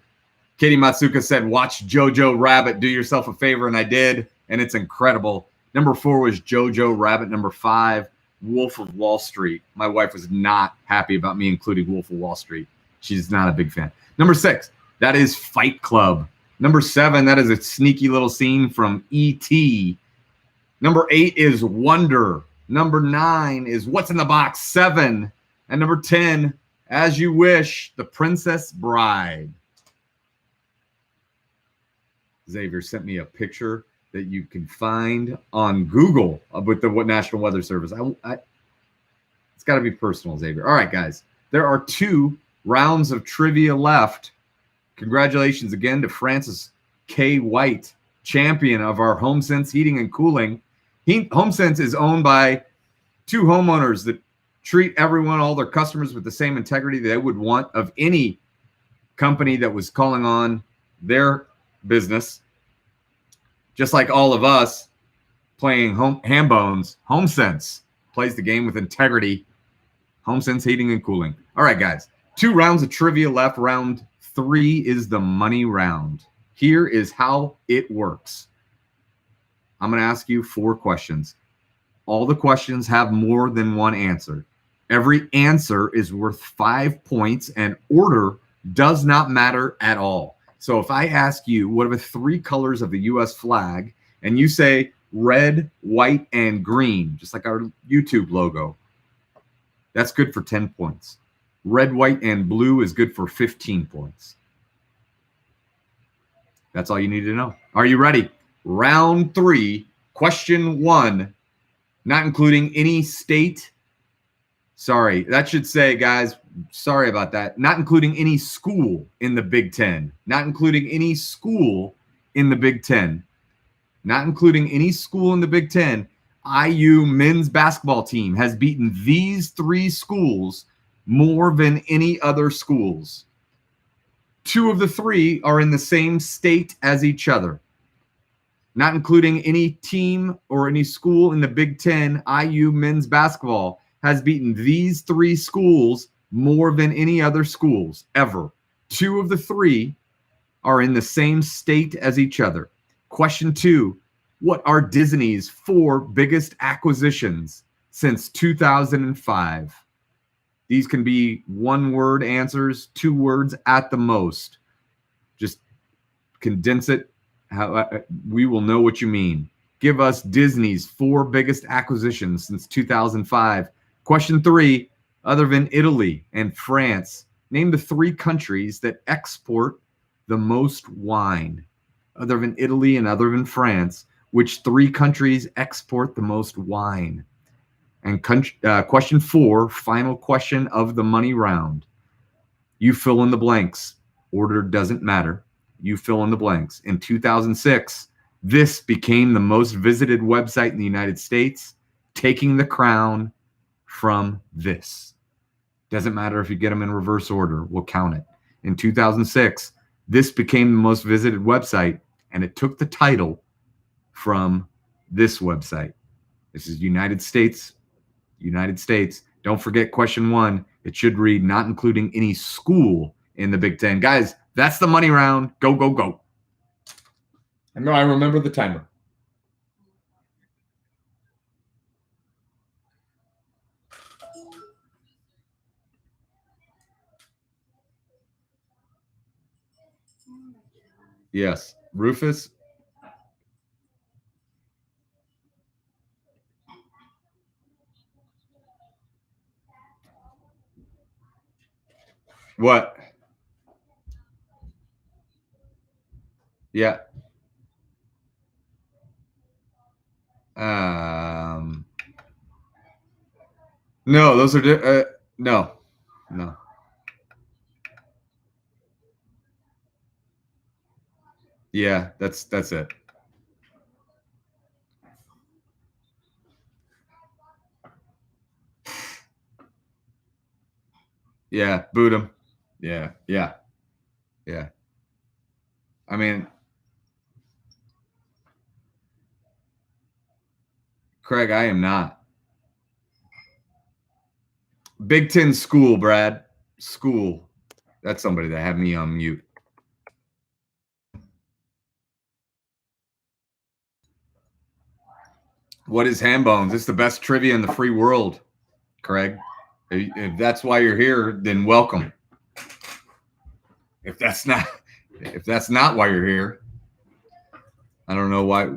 Katie Matsuka said, watch Jojo Rabbit. Do yourself a favor, and I did, and it's incredible. Number 4 was Jojo Rabbit. Number 5, Wolf of Wall Street. My wife was not happy about me including Wolf of Wall Street. She's not a big fan. Number 6, that is Fight Club. Number 7, that is a sneaky little scene from E.T. Number 8 is Wonder. Number 9 is What's in the Box 7. And number 10, As You Wish, The Princess Bride. Xavier sent me a picture that you can find on Google with the National Weather Service. It's got to be personal, Xavier. All right, guys. There are 2 rounds of trivia left. Congratulations again to Francis K. White, champion of our HomeSense Heating and Cooling. HomeSense is owned by 2 homeowners that treat everyone, all their customers, with the same integrity they would want of any company that was calling on their business. Just like all of us playing Hambones, HomeSense plays the game with integrity. HomeSense Heating and Cooling. All right, guys. 2 rounds of trivia left. Round 3 is the money round. Here is how it works. I'm going to ask you 4 questions. All the questions have more than one answer. Every answer is worth 5 points, and order does not matter at all. So if I ask you, what are the 3 colors of the U.S. flag, and you say red, white, and green, just like our YouTube logo, that's good for 10 points. Red, white, and blue is good for 15 points. That's all you need to know. Are you ready? Round 3, question 1, not including any state. Sorry, that should say, guys, sorry about that. Not including any school in the Big Ten. Not including any school in the Big Ten. Not including any school in the Big Ten. IU men's basketball team has beaten these 3 schools more than any other schools. 2 of the 3 are in the same state as each other. Not including any team or any school in the Big Ten, IU men's basketball has beaten these 3 schools more than any other schools ever. 2 of the 3 are in the same state as each other. Question 2, what are Disney's 4 biggest acquisitions since 2005? These can be 1-word answers, 2 words at the most. Just condense it. We will know what you mean. Give us Disney's 4 biggest acquisitions since 2005. Question 3, other than Italy and France, Name the 3 countries that export the most wine, other than Italy and other than France. Which 3 countries export the most wine? And question 4, final question of the money round. You fill in the blanks. Order doesn't matter. You fill in the blanks. In 2006, this became the most visited website in the United States, taking the crown from this. Doesn't matter if you get them in reverse order. We'll count it. In 2006, this became the most visited website, and it took the title from this website. This is United States. United States. Don't forget question 1. It should read not including any school in the Big Ten. Guys, that's the money round. Go, go, go. I remember the timer. Yes. Rufus? What? Yeah. No, those are no. Yeah, that's it. Yeah, boot him. Yeah. I mean, Craig, I am not. Big Ten school, Brad. School. That's somebody that had me on mute. What is Hambones? It's the best trivia in the free world, Craig. If that's why you're here, then welcome. If that's not why you're here, I don't know why.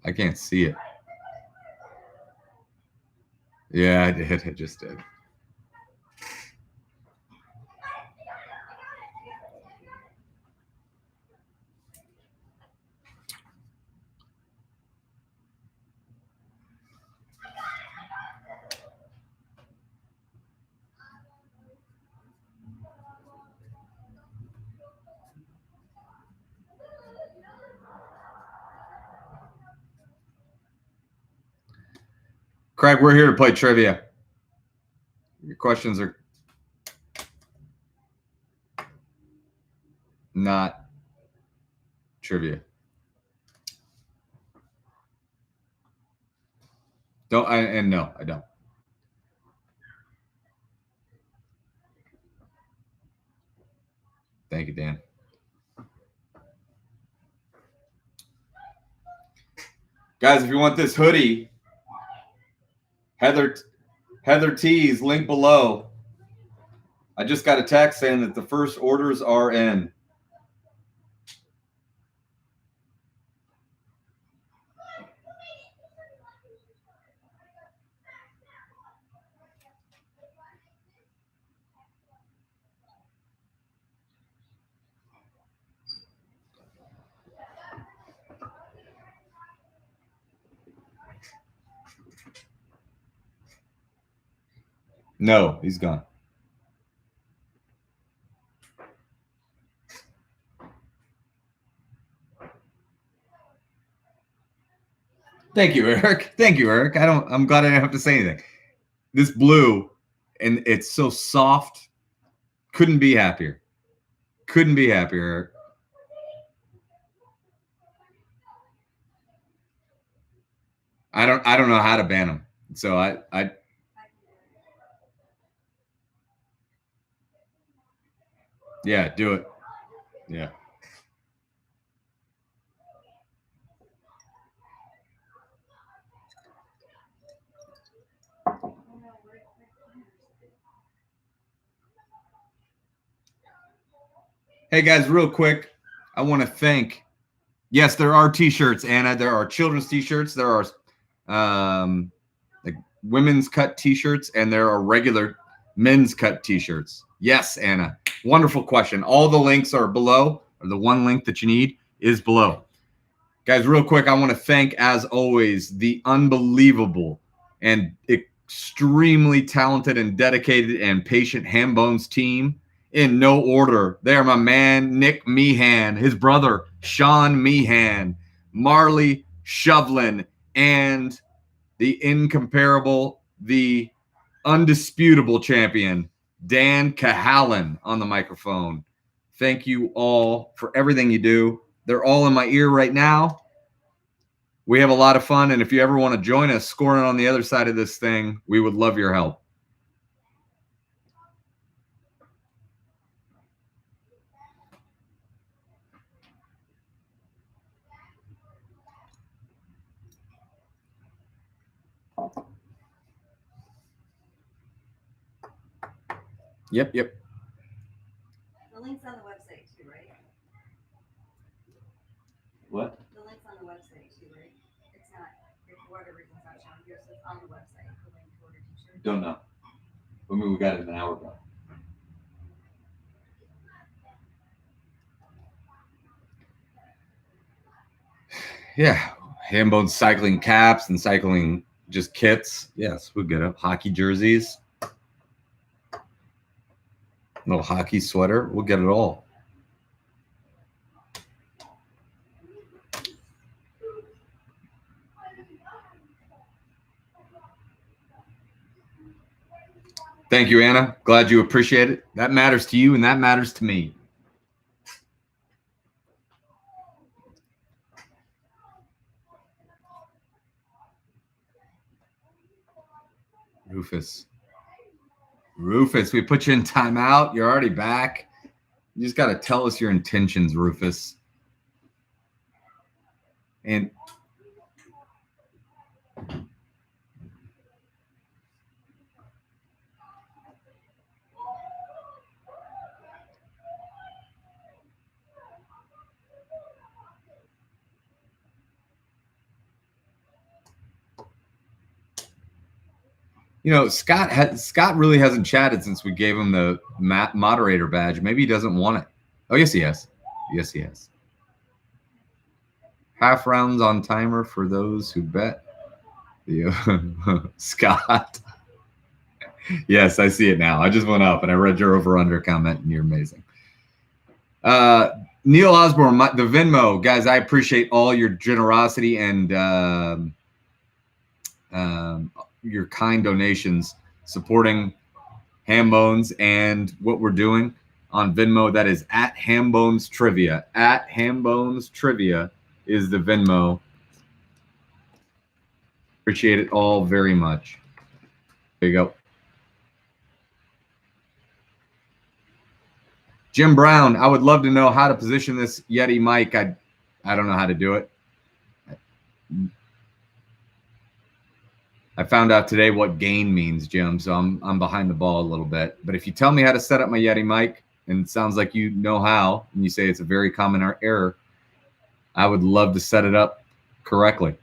I can't see it. Yeah, I did. I just did. Craig, we're here to play trivia. Your questions are not trivia. No, I don't. Thank you, Dan. Guys, if you want this hoodie, Heather T's, link below. I just got a text saying that the first orders are in. No, he's gone. Thank you, Eric. Thank you, Eric. I'm glad I didn't have to say anything. This blue, and it's so soft. Couldn't be happier. Couldn't be happier, Eric. I don't know how to ban them. So I yeah, do it. Yeah. Hey guys, real quick, I want to thank. Yes, there are T-shirts, Anna. There are children's T-shirts. There are like women's cut t-shirts and there are regular men's cut t-shirts? Yes, Anna. Wonderful question. All the links are below, or the one link that you need is below. Guys, real quick, I want to thank, as always, the unbelievable and extremely talented and dedicated and patient Hambone's team. In no order, they are my man, Nick Meehan, his brother, Sean Meehan, Marley Shovlin, and the incomparable, the undisputable champion, Dan Cahallan on the microphone. Thank you all for everything you do. They're all in my ear right now. We have a lot of fun, and if you ever want to join us scoring on the other side of this thing, we would love your help. Yep. The link's on the website too, right? What? The link's on the website too, right? It's not, if for whatever reason it's not showing here, so it's on the website, the link to order t-shirt. Don't know. I mean, we got it an hour ago. Yeah, Hambone cycling caps and cycling just kits. Yes, we'll get it. Hockey jerseys. Little hockey sweater. We'll get it all. Thank you, Anna. Glad you appreciate it. That matters to you, and that matters to me. Rufus, we put you in timeout. You're already back. You just got to tell us your intentions, Rufus. And you know, Scott really hasn't chatted since we gave him the moderator badge. Maybe he doesn't want it. Oh, yes, he has. Yes, he has. Half rounds on timer for those who bet. Yeah. Scott. Yes, I see it now. I just went up and I read your over-under comment, and you're amazing. Neil Osborne, the Venmo. Guys, I appreciate all your generosity and your kind donations supporting Hambones and what we're doing on Venmo. That is at Hambones Trivia. At Hambones Trivia is the Venmo. Appreciate it all very much. There you go. Jim Brown, I would love to know how to position this Yeti mic. I don't know how to do it. I found out today what gain means, Jim, so I'm behind the ball a little bit. But if you tell me how to set up my Yeti mic, and it sounds like you know how, and you say it's a very common error, I would love to set it up correctly.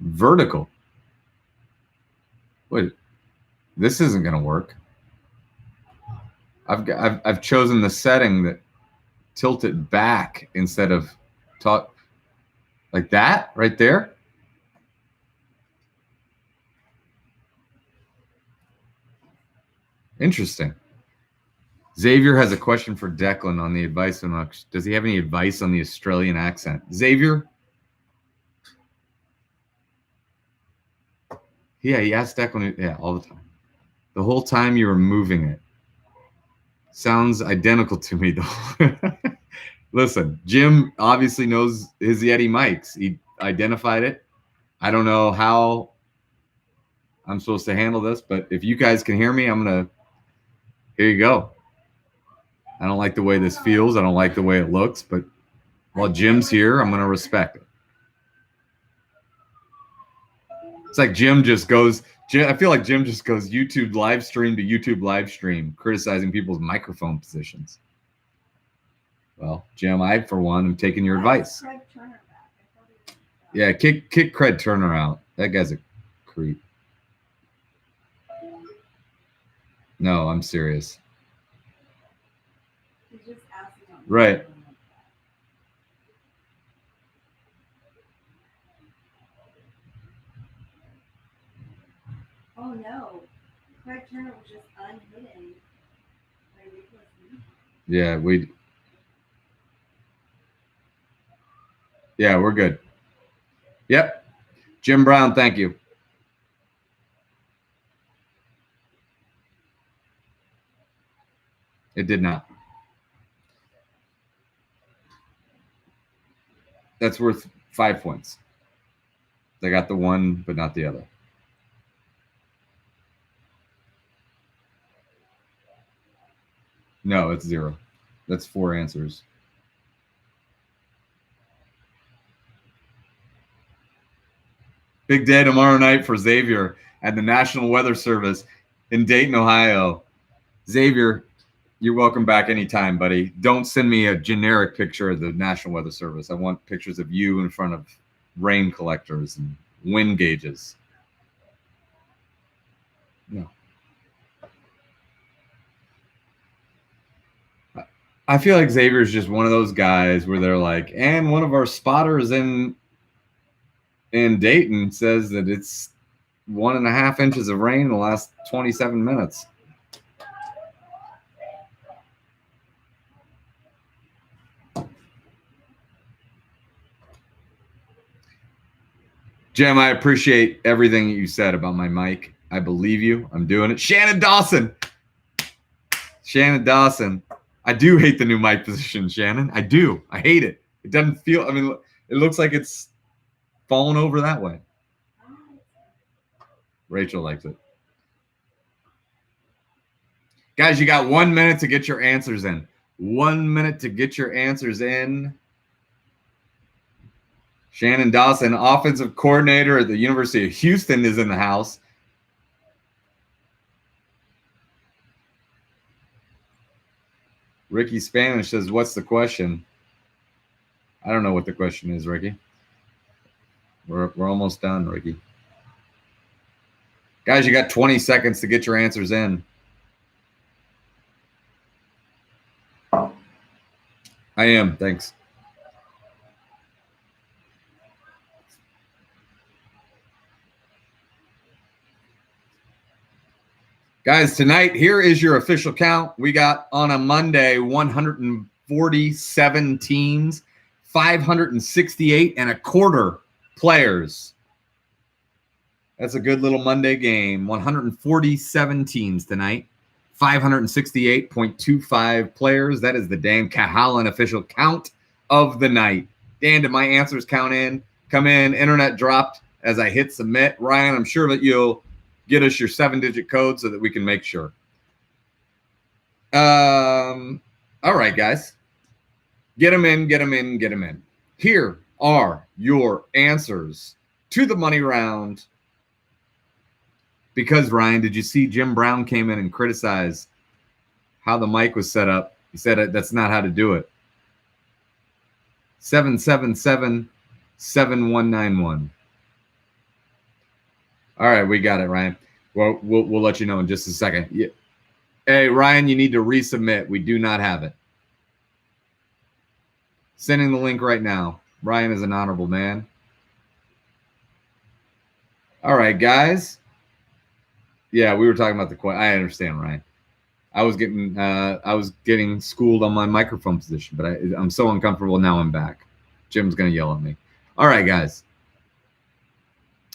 Vertical. Wait, this isn't going to work. I've chosen the setting that tilt it back instead of talk like that right there. Interesting. Xavier has a question for Declan on the advice on. Does he have any advice on the Australian accent? Xavier? Yeah, he asked Declan. Yeah, all the time. The whole time you were moving it. Sounds identical to me, though. Listen, Jim obviously knows his Yeti mics. He identified it. I don't know how I'm supposed to handle this, but if you guys can hear me, I'm going to. Here you go. I don't like the way this feels. I don't like the way it looks, but while Jim's here, I'm going to respect it. It's like Jim just goes. I feel like Jim just goes YouTube live stream to YouTube live stream, criticizing people's microphone positions. Well, Jim, I, for one, am taking your Why is advice. Craig Turner back? I thought he was back. Yeah, kick Craig Turner out. That guy's a creep. No, I'm serious. He's just asking on Right. Oh no. Craig Turner was just unhidden. by Michaelis. Yeah, we're good. Yep. Jim Brown, thank you. It did not. That's worth 5 points. They got the one, but not the other. No, it's 0. That's 4 answers. Big day tomorrow night for Xavier at the National Weather Service in Dayton, Ohio. Xavier, you're welcome back anytime, buddy. Don't send me a generic picture of the National Weather Service. I want pictures of you in front of rain collectors and wind gauges. No. I feel like Xavier's just one of those guys where they're like, and one of our spotters in Dayton says that it's 1.5 inches of rain in the last 27 minutes. Jim, I appreciate everything you said about my mic. I believe you. I'm doing it. Shannon Dawson. I do hate the new mic position, Shannon. I do. I hate it. It doesn't feel, I mean, it looks like it's falling over that way. Rachel likes it. Guys, you got 1 minute to get your answers in. 1 minute to get your answers in. Shannon Dawson, offensive coordinator at the University of Houston, is in the house. Ricky Spanish says, what's the question? I don't know what the question is, Ricky. We're almost done, Ricky. Guys, you got 20 seconds to get your answers in. I am, thanks. Guys, tonight, here is your official count. We got on a Monday 147 teams, 568 and a quarter players. That's a good little Monday game. 147 teams tonight, 568.25 players. That is the Dan Cahalan official count of the night. Dan, did my answers come in? Internet dropped as I hit submit. Ryan, I'm sure that you'll get us your 7-digit code so that we can make sure. All right, guys. Get them in. Here are your answers to the money round. Because, Ryan, did you see Jim Brown came in and criticized how the mic was set up? He said that's not how to do it. 777-7191. All right, we got it, Ryan. Well, we'll let you know in just a second. Yeah. Hey, Ryan, you need to resubmit. We do not have it. Sending the link right now. Ryan is an honorable man. All right, guys. Yeah, we were talking about the question. I understand, Ryan. I was getting schooled on my microphone position, but I'm so uncomfortable now. I'm back. Jim's gonna yell at me. All right, guys.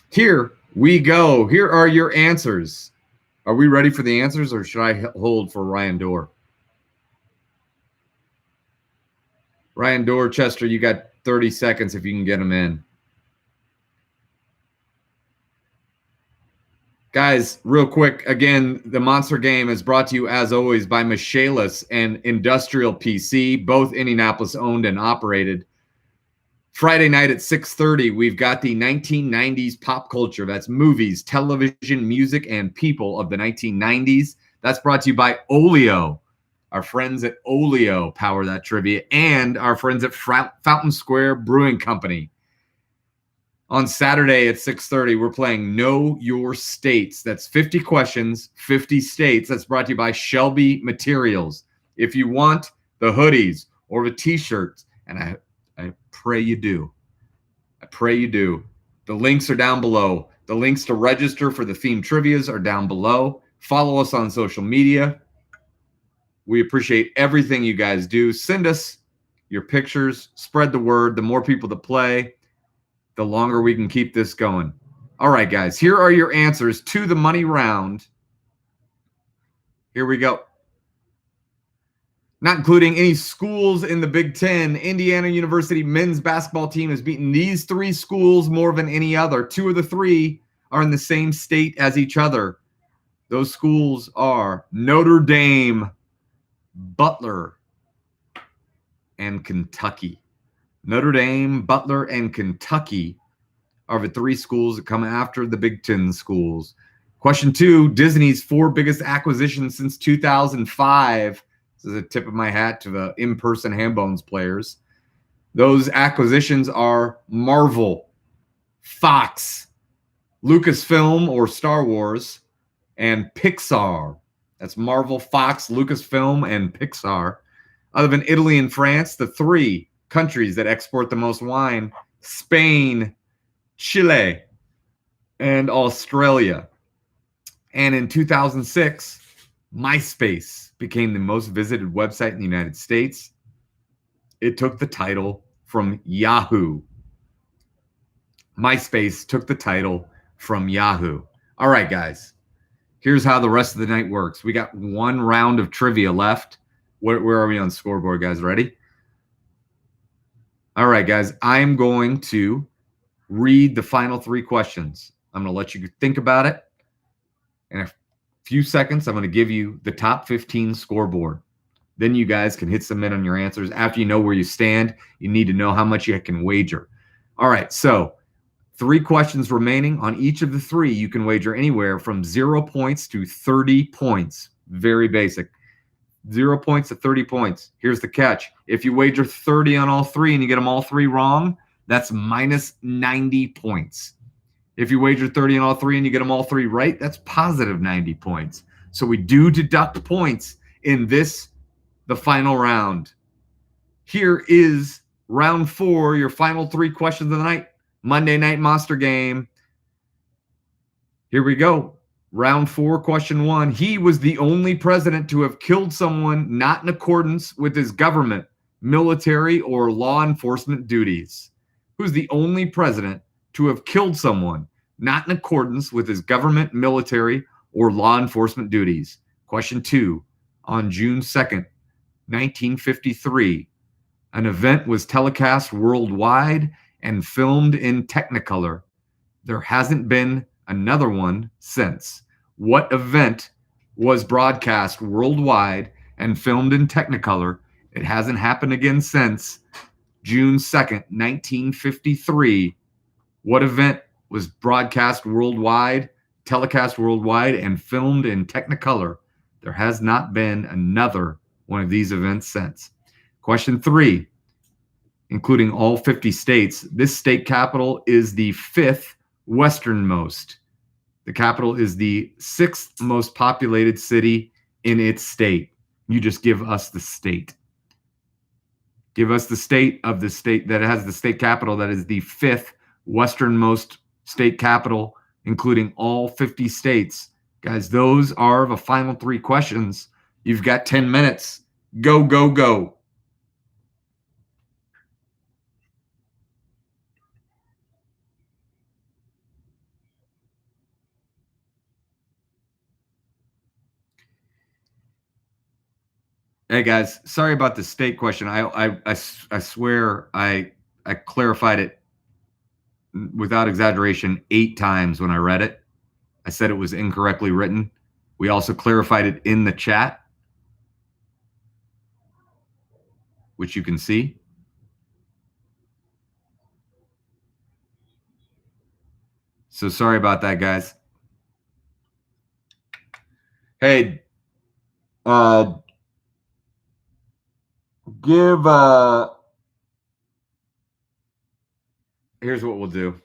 Here we go. Here are your answers. Are we ready for the answers, or should I hold for Ryan Dorr? Ryan Dorchester, you got 30 seconds if you can get them in. Guys, real quick, again, the Monster Game is brought to you, as always, by Michaelis and Industrial PC, both Indianapolis owned and operated. Friday night at 6:30, we've got the 1990s pop culture. That's movies, television, music, and people of the 1990s. That's brought to you by Olio. Our friends at Olio power that trivia, and our friends at Fountain Square Brewing Company. On Saturday at 6:30, we're playing Know Your States. That's 50 questions, 50 states. That's brought to you by Shelby Materials. If you want the hoodies or the t-shirts, and I pray you do. I pray you do. The links are down below. The links to register for the theme trivias are down below. Follow us on social media. We appreciate everything you guys do. Send us your pictures. Spread the word. The more people that play, the longer we can keep this going. All right, guys. Here are your answers to the money round. Here we go. Not including any schools in the Big Ten, Indiana University men's basketball team has beaten these 3 schools more than any other. 2 of the 3 are in the same state as each other. Those schools are Notre Dame, Butler, and Kentucky. Notre Dame, Butler, and Kentucky are the 3 schools that come after the Big Ten schools. Question 2, Disney's 4 biggest acquisitions since 2005. This is a tip of my hat to the in-person Hambones players. Those acquisitions are Marvel, Fox, Lucasfilm or Star Wars, and Pixar. That's Marvel, Fox, Lucasfilm, and Pixar. Other than Italy and France, the 3 countries that export the most wine, Spain, Chile, and Australia. And in 2006, MySpace became the most visited website in the United States. It took the title from Yahoo. MySpace took the title from Yahoo. All right, guys. Here's how the rest of the night works. We got 1 round of trivia left. Where are we on scoreboard, guys? Ready? All right, guys. I'm going to read the final 3 questions. I'm going to let you think about it. In a few seconds, I'm going to give you the top 15 scoreboard. Then you guys can hit submit on your answers. After you know where you stand, you need to know how much you can wager. All right, so 3 questions remaining. On each of the 3, you can wager anywhere from 0 points to 30 points. Very basic. 0 points to 30 points. Here's the catch. If you wager 30 on all 3 and you get them all 3 wrong, that's minus 90 points. If you wager 30 on all 3 and you get them all 3 right, that's positive 90 points. So we do deduct points in the final round. Here is round 4, your final 3 questions of the night. Monday Night Monster Game. Here we go. Round 4, question 1. He was the only president to have killed someone not in accordance with his government, military, or law enforcement duties. Who's the only president to have killed someone not in accordance with his government, military, or law enforcement duties? Question 2. On June 2nd, 1953, an event was telecast worldwide and filmed in Technicolor. There hasn't been another one since. What event was broadcast worldwide and filmed in Technicolor? It hasn't happened again since June 2nd, 1953. What event was broadcast worldwide, telecast worldwide, and filmed in Technicolor? There has not been another one of these events since. Question 3, including all 50 states, this state capital is the 5th westernmost. The capital is the 6th most populated city in its state. You just give us the state. Give us the state of the state that has the state capital that is the 5th westernmost state capital, including all 50 states. Guys, those are the final 3 questions. You've got 10 minutes. Go, go, go. Hey guys, sorry about the state question. I swear I clarified it without exaggeration 8 times when I read it. I said it was incorrectly written. We also clarified it in the chat, which you can see. So sorry about that, guys. Hey, give here's what we'll do.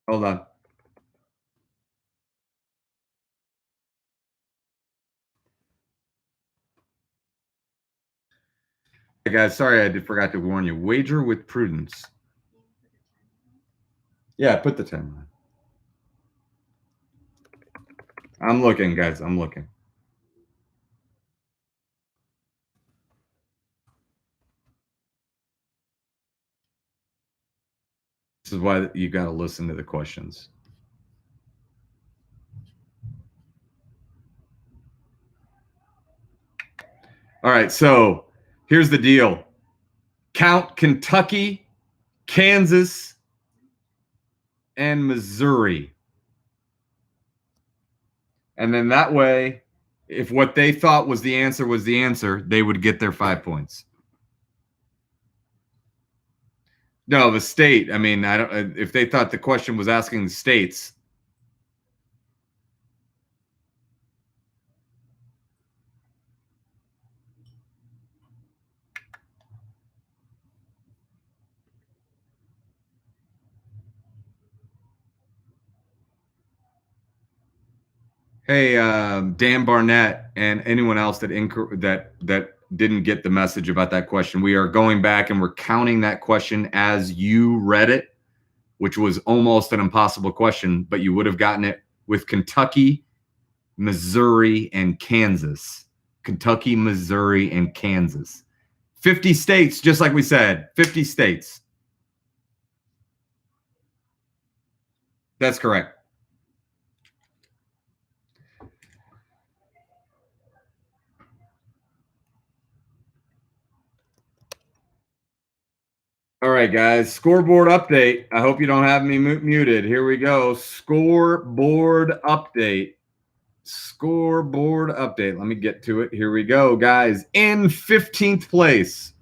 Hold on. Hey guys, sorry I forgot to warn you. Wager with prudence. Yeah, put the 10 on. I'm looking, guys. I'm looking. This is why you got to listen to the questions. All right, so here's the deal. Count Kentucky, Kansas, and Missouri. And then that way, if what they thought was the answer, they would get their 5 points. No, the state. I mean, I don't. If they thought the question was asking the states. Hey, Dan Barnett and anyone else that didn't get the message about that question, we are going back and we're counting that question as you read it, which was almost an impossible question, but you would have gotten it with Kentucky, Missouri, and Kansas. Kentucky, Missouri, and Kansas. 50 states, just like we said, 50 states. That's correct. All right, guys. Scoreboard update. I hope you don't have me muted. Here we go. Scoreboard update. Scoreboard update. Let me get to it. Here we go, guys. In 15th place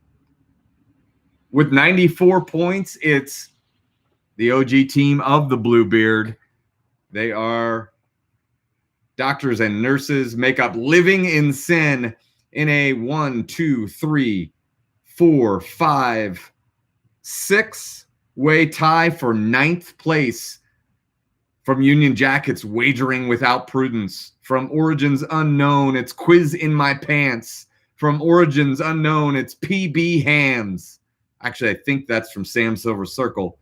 with 94 points, it's the OG team of the Bluebeard. They are doctors and nurses, make up Living in Sin in a 1, 2, 3, 4, 5, 6-way tie for 9th place. From Union Jackets, Wagering Without Prudence. From Origins Unknown, it's Quiz in My Pants. From Origins Unknown, it's PB Hands. Actually, I think that's from Sam Silver Circle.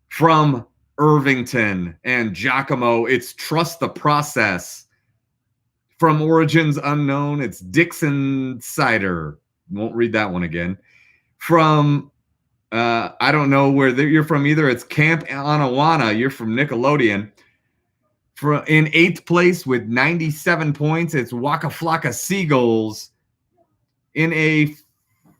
From Irvington and Giacomo, it's Trust the Process. From Origins Unknown, it's Dixon Cider. Won't read that one again. From I don't know where you're from either. It's Camp Anawana. You're from Nickelodeon. In 8th place with 97 points, it's Waka Flocka Seagulls. In a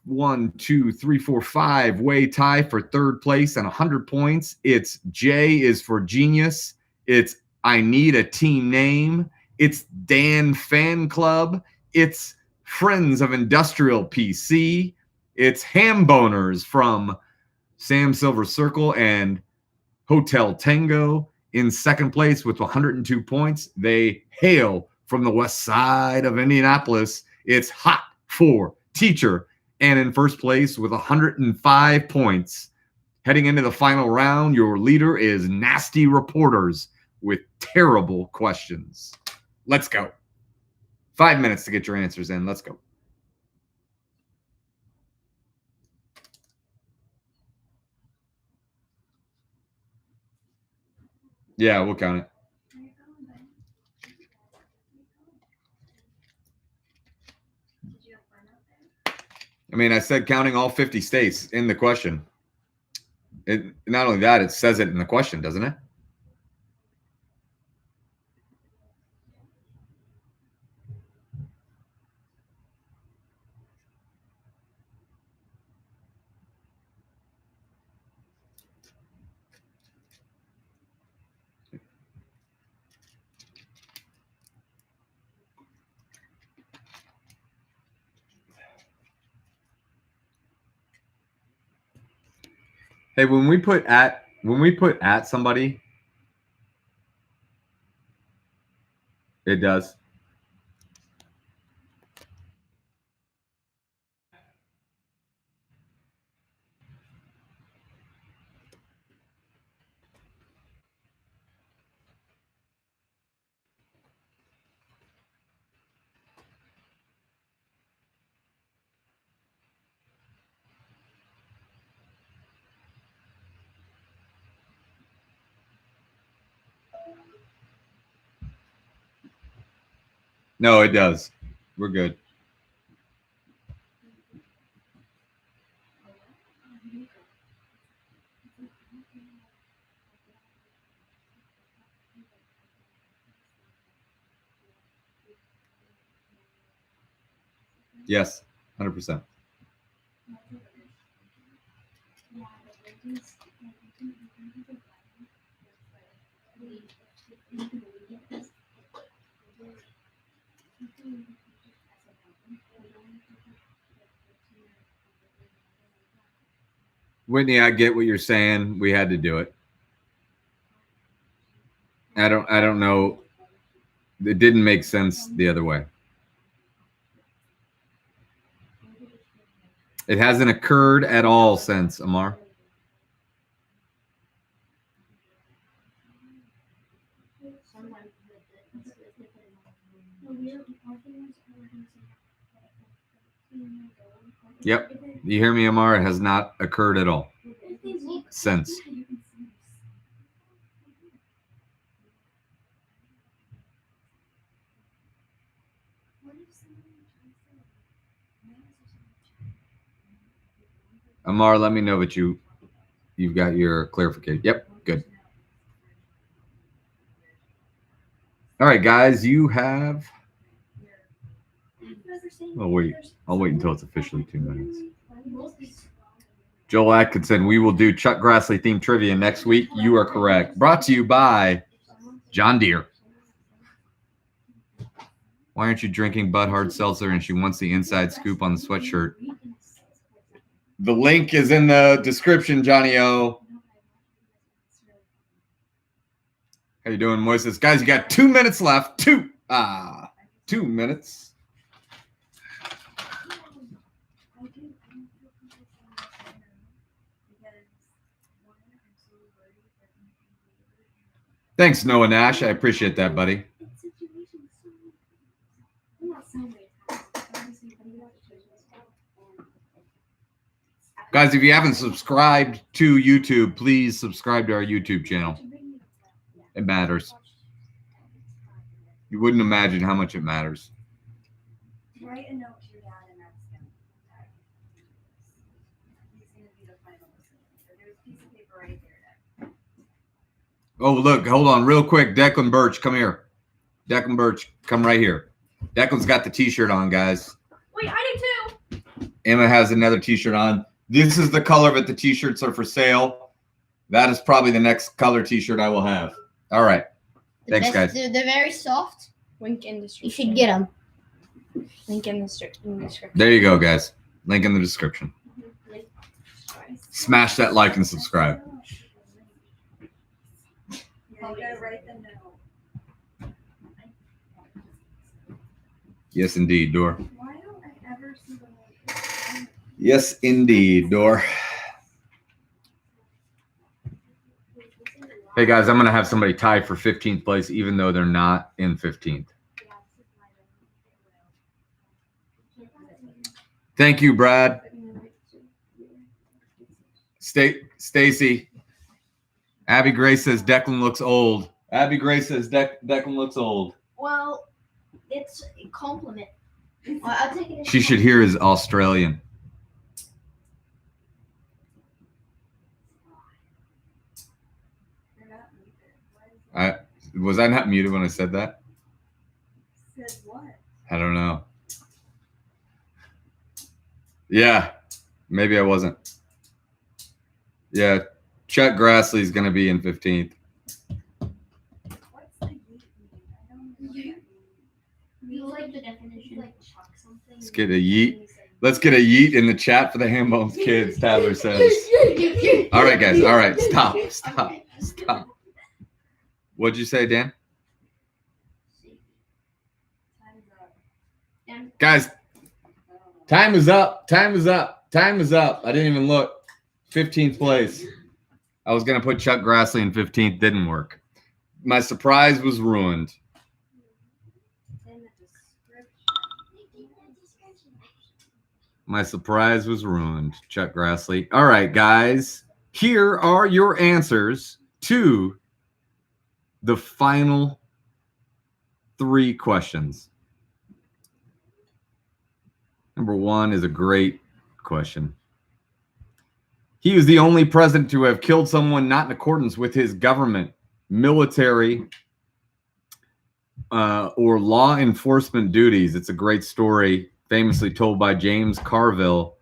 1, 2, 3, 4, 5-way tie for 3rd place and 100 points, it's J is for Genius. It's I Need a Team Name. It's Dan Fan Club. It's Friends of Industrial PC. It's Hamboners from Sam Silver Circle and Hotel Tango. In 2nd place with 102 points, they hail from the west side of Indianapolis. It's Hot for Teacher. And in 1st place with 105 points, heading into the final round, your leader is Nasty Reporters with terrible questions. Let's go. 5 minutes to get your answers in. Let's go. Yeah, we'll count it. I mean, I said counting all 50 states in the question. Not only that, it says it in the question, doesn't it? Hey, when we put at somebody, It does. No, it does. We're good. Yes, 100%. Whitney, I get what you're saying. We had to do it. I don't know. It didn't make sense the other way. It hasn't occurred at all since, Amar. Yep. You hear me, Amar? It has not occurred at all since. Amar, let me know that you've got your clarification. Yep, good. All right, guys, you have. Oh wait, I'll wait until it's officially 2 minutes. Joel Atkinson, we will do Chuck Grassley themed trivia next week. You are correct. Brought to you by John Deere. Why aren't you drinking Bud Hard Seltzer? And she wants the inside scoop on the sweatshirt. The link is in the description, Johnny O. How you doing, Moises? Guys, you got 2 minutes left. 2 minutes. Thanks, Noah Nash. I appreciate that, buddy. Guys, if you haven't subscribed to YouTube, please subscribe to our YouTube channel. It matters. You wouldn't imagine how much it matters. Write a note to your dad and ask him. He's going to be the finalist. So there's a piece of paper right there. Oh, look, hold on real quick. Declan Birch, come here. Declan Birch, come right here. Declan's got the t-shirt on, guys. Wait, I do too. Emma has another t-shirt on. This is the color of it. The t-shirts are for sale. That is probably the next color t-shirt I will have. All right. Thanks, guys. They're very soft. Link in the description. You should get them. Link in the description. There you go, guys. Link in the description. Smash that like and subscribe. Yeah, you gotta write the note. Yes, indeed, Dor. Why don't I ever see the link? Yes, indeed, Dor. Hey, guys, I'm going to have somebody tie for 15th place, even though they're not in 15th. Thank you, Brad. Stacy. Abby Gray says Declan looks old. Abby Gray says Declan looks old. Well, it's a compliment. I'll take it. She should hear is Australian. You're not muted. Why is Was I not muted when I said that? it? Said what? I don't know. Yeah, maybe I wasn't. Yeah, Chuck Grassley's going to be in 15th. What's the yeet mean? I don't know what that means. You like the definition? Like chuck something. Let's get a yeet. Let's get a yeet in the chat for the Hambones kids, Tyler says. All right, guys. All right. Stop. What'd you say, Dan? Guys, time is up. Time is up. Time is up. I didn't even look. 15th place. I was going to put Chuck Grassley in 15th. Didn't work. My surprise was ruined. My surprise was ruined, Chuck Grassley. All right, guys. Here are your answers to the final 3 questions. Number 1 is a great question. He is the only president to have killed someone not in accordance with his government, military, or law enforcement duties. It's a great story, famously told by James Carville,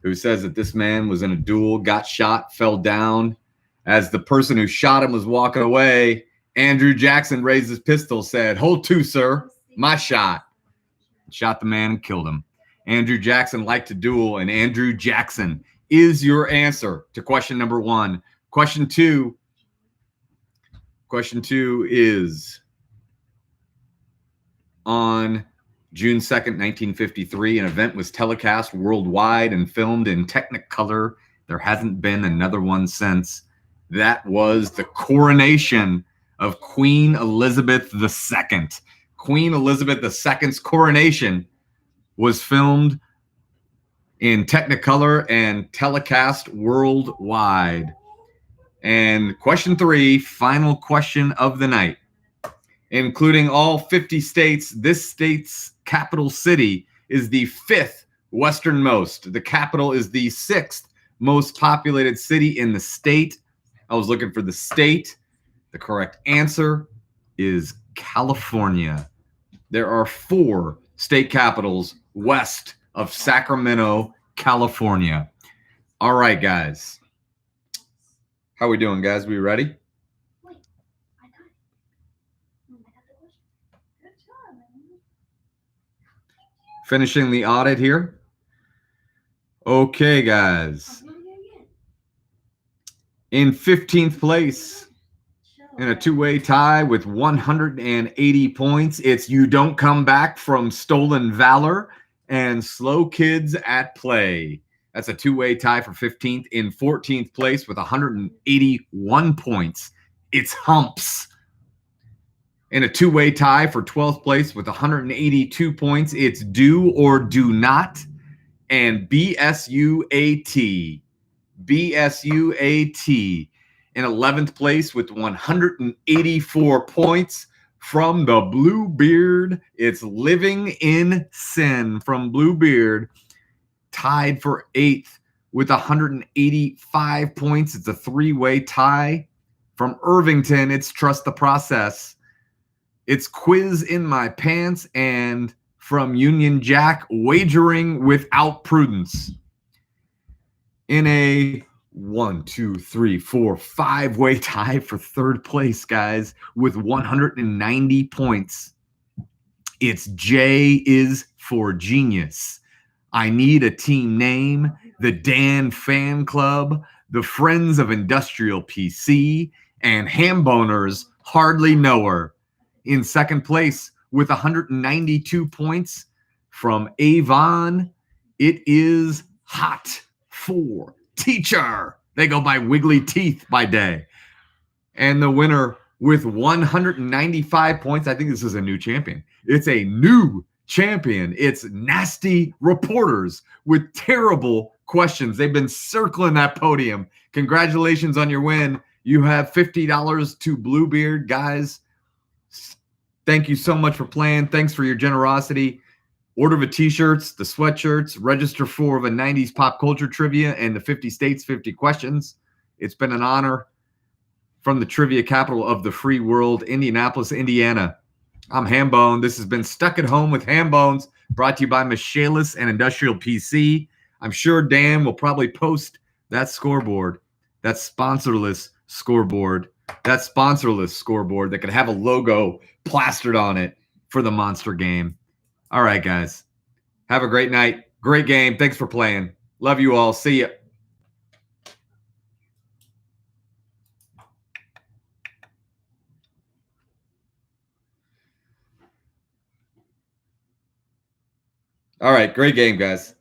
who says that this man was in a duel, got shot, fell down. As the person who shot him was walking away, Andrew Jackson raised his pistol, said, "Hold to, sir, my shot." Shot the man and killed him. Andrew Jackson liked to duel, and Andrew Jackson is your answer to question number 1. Question 2 is on June 2nd, 1953, an event was telecast worldwide and filmed in Technicolor. There hasn't been another one since. That was the coronation of Queen Elizabeth II. Queen Elizabeth II's coronation was filmed in Technicolor and telecast worldwide. And question 3, final question of the night. Including all 50 states, this state's capital city is the 5th westernmost. The capital is the 6th most populated city in the state. I was looking for the state. The correct answer is California. There are 4 state capitals west of Sacramento, California. All right, guys. How we doing, guys? We ready? Finishing the audit here. Okay, guys. In 15th place, in a 2-way tie with 180 points, it's You Don't Come Back from Stolen Valor and Slow Kids at Play. That's a 2-way tie for 15th. In 14th place with 181 points, it's Humps. In a 2-way tie for 12th place with 182 points, it's Do or Do Not and BSUAT. BSUAT. In 11th place with 184 points from the Bluebeard, it's Living in Sin from Bluebeard. Tied for 8th with 185 points. It's a 3-way tie. From Irvington, it's Trust the Process. It's Quiz in My Pants, and from Union Jack, Wagering Without Prudence. In a 5-way tie for 3rd place, guys, with 190 points. It's J is for Genius. I Need a Team Name, the Dan Fan Club, the Friends of Industrial PC, and Hamboners Hardly Know Her. In 2nd place with 192 points from Avon, it is Hot for Teacher. They go by Wiggly Teeth by day. And the winner with 195 points, I think this is a new champion. It's a new champion. It's Nasty Reporters with terrible questions. They've been circling that podium. Congratulations on your win. You have $50 to Bluebeard, guys. Thank you so much for playing. Thanks for your generosity. Order the t-shirts, the sweatshirts, register for the 90s pop culture trivia and the 50 states, 50 questions. It's been an honor. From the trivia capital of the free world, Indianapolis, Indiana. I'm Hambone. This has been Stuck at Home with Hambones, brought to you by Michaelis and Industrial PC. I'm sure Dan will probably post that scoreboard, that sponsorless scoreboard that could have a logo plastered on it for the Monster game. All right, guys. Have a great night. Great game. Thanks for playing. Love you all. See ya. All right, great game, guys.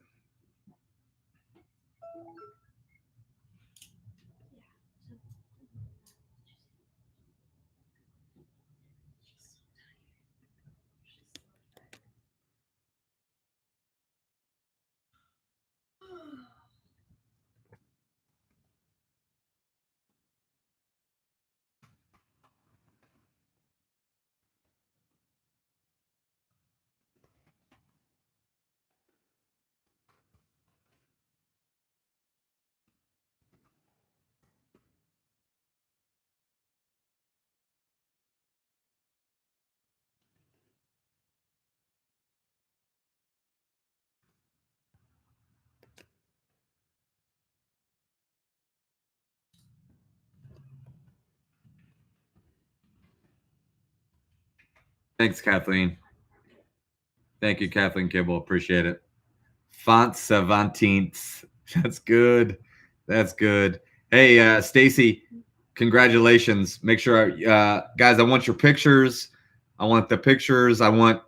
Thanks, Kathleen. Thank you, Kathleen Kibble. Appreciate it. Font Savantines. That's good. That's good. Hey, Stacy, congratulations. Make sure, guys, I want your pictures. I want the pictures. I want,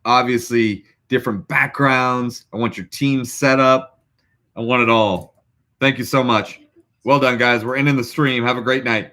obviously, different backgrounds. I want your team set up. I want it all. Thank you so much. Well done, guys. We're ending the stream. Have a great night.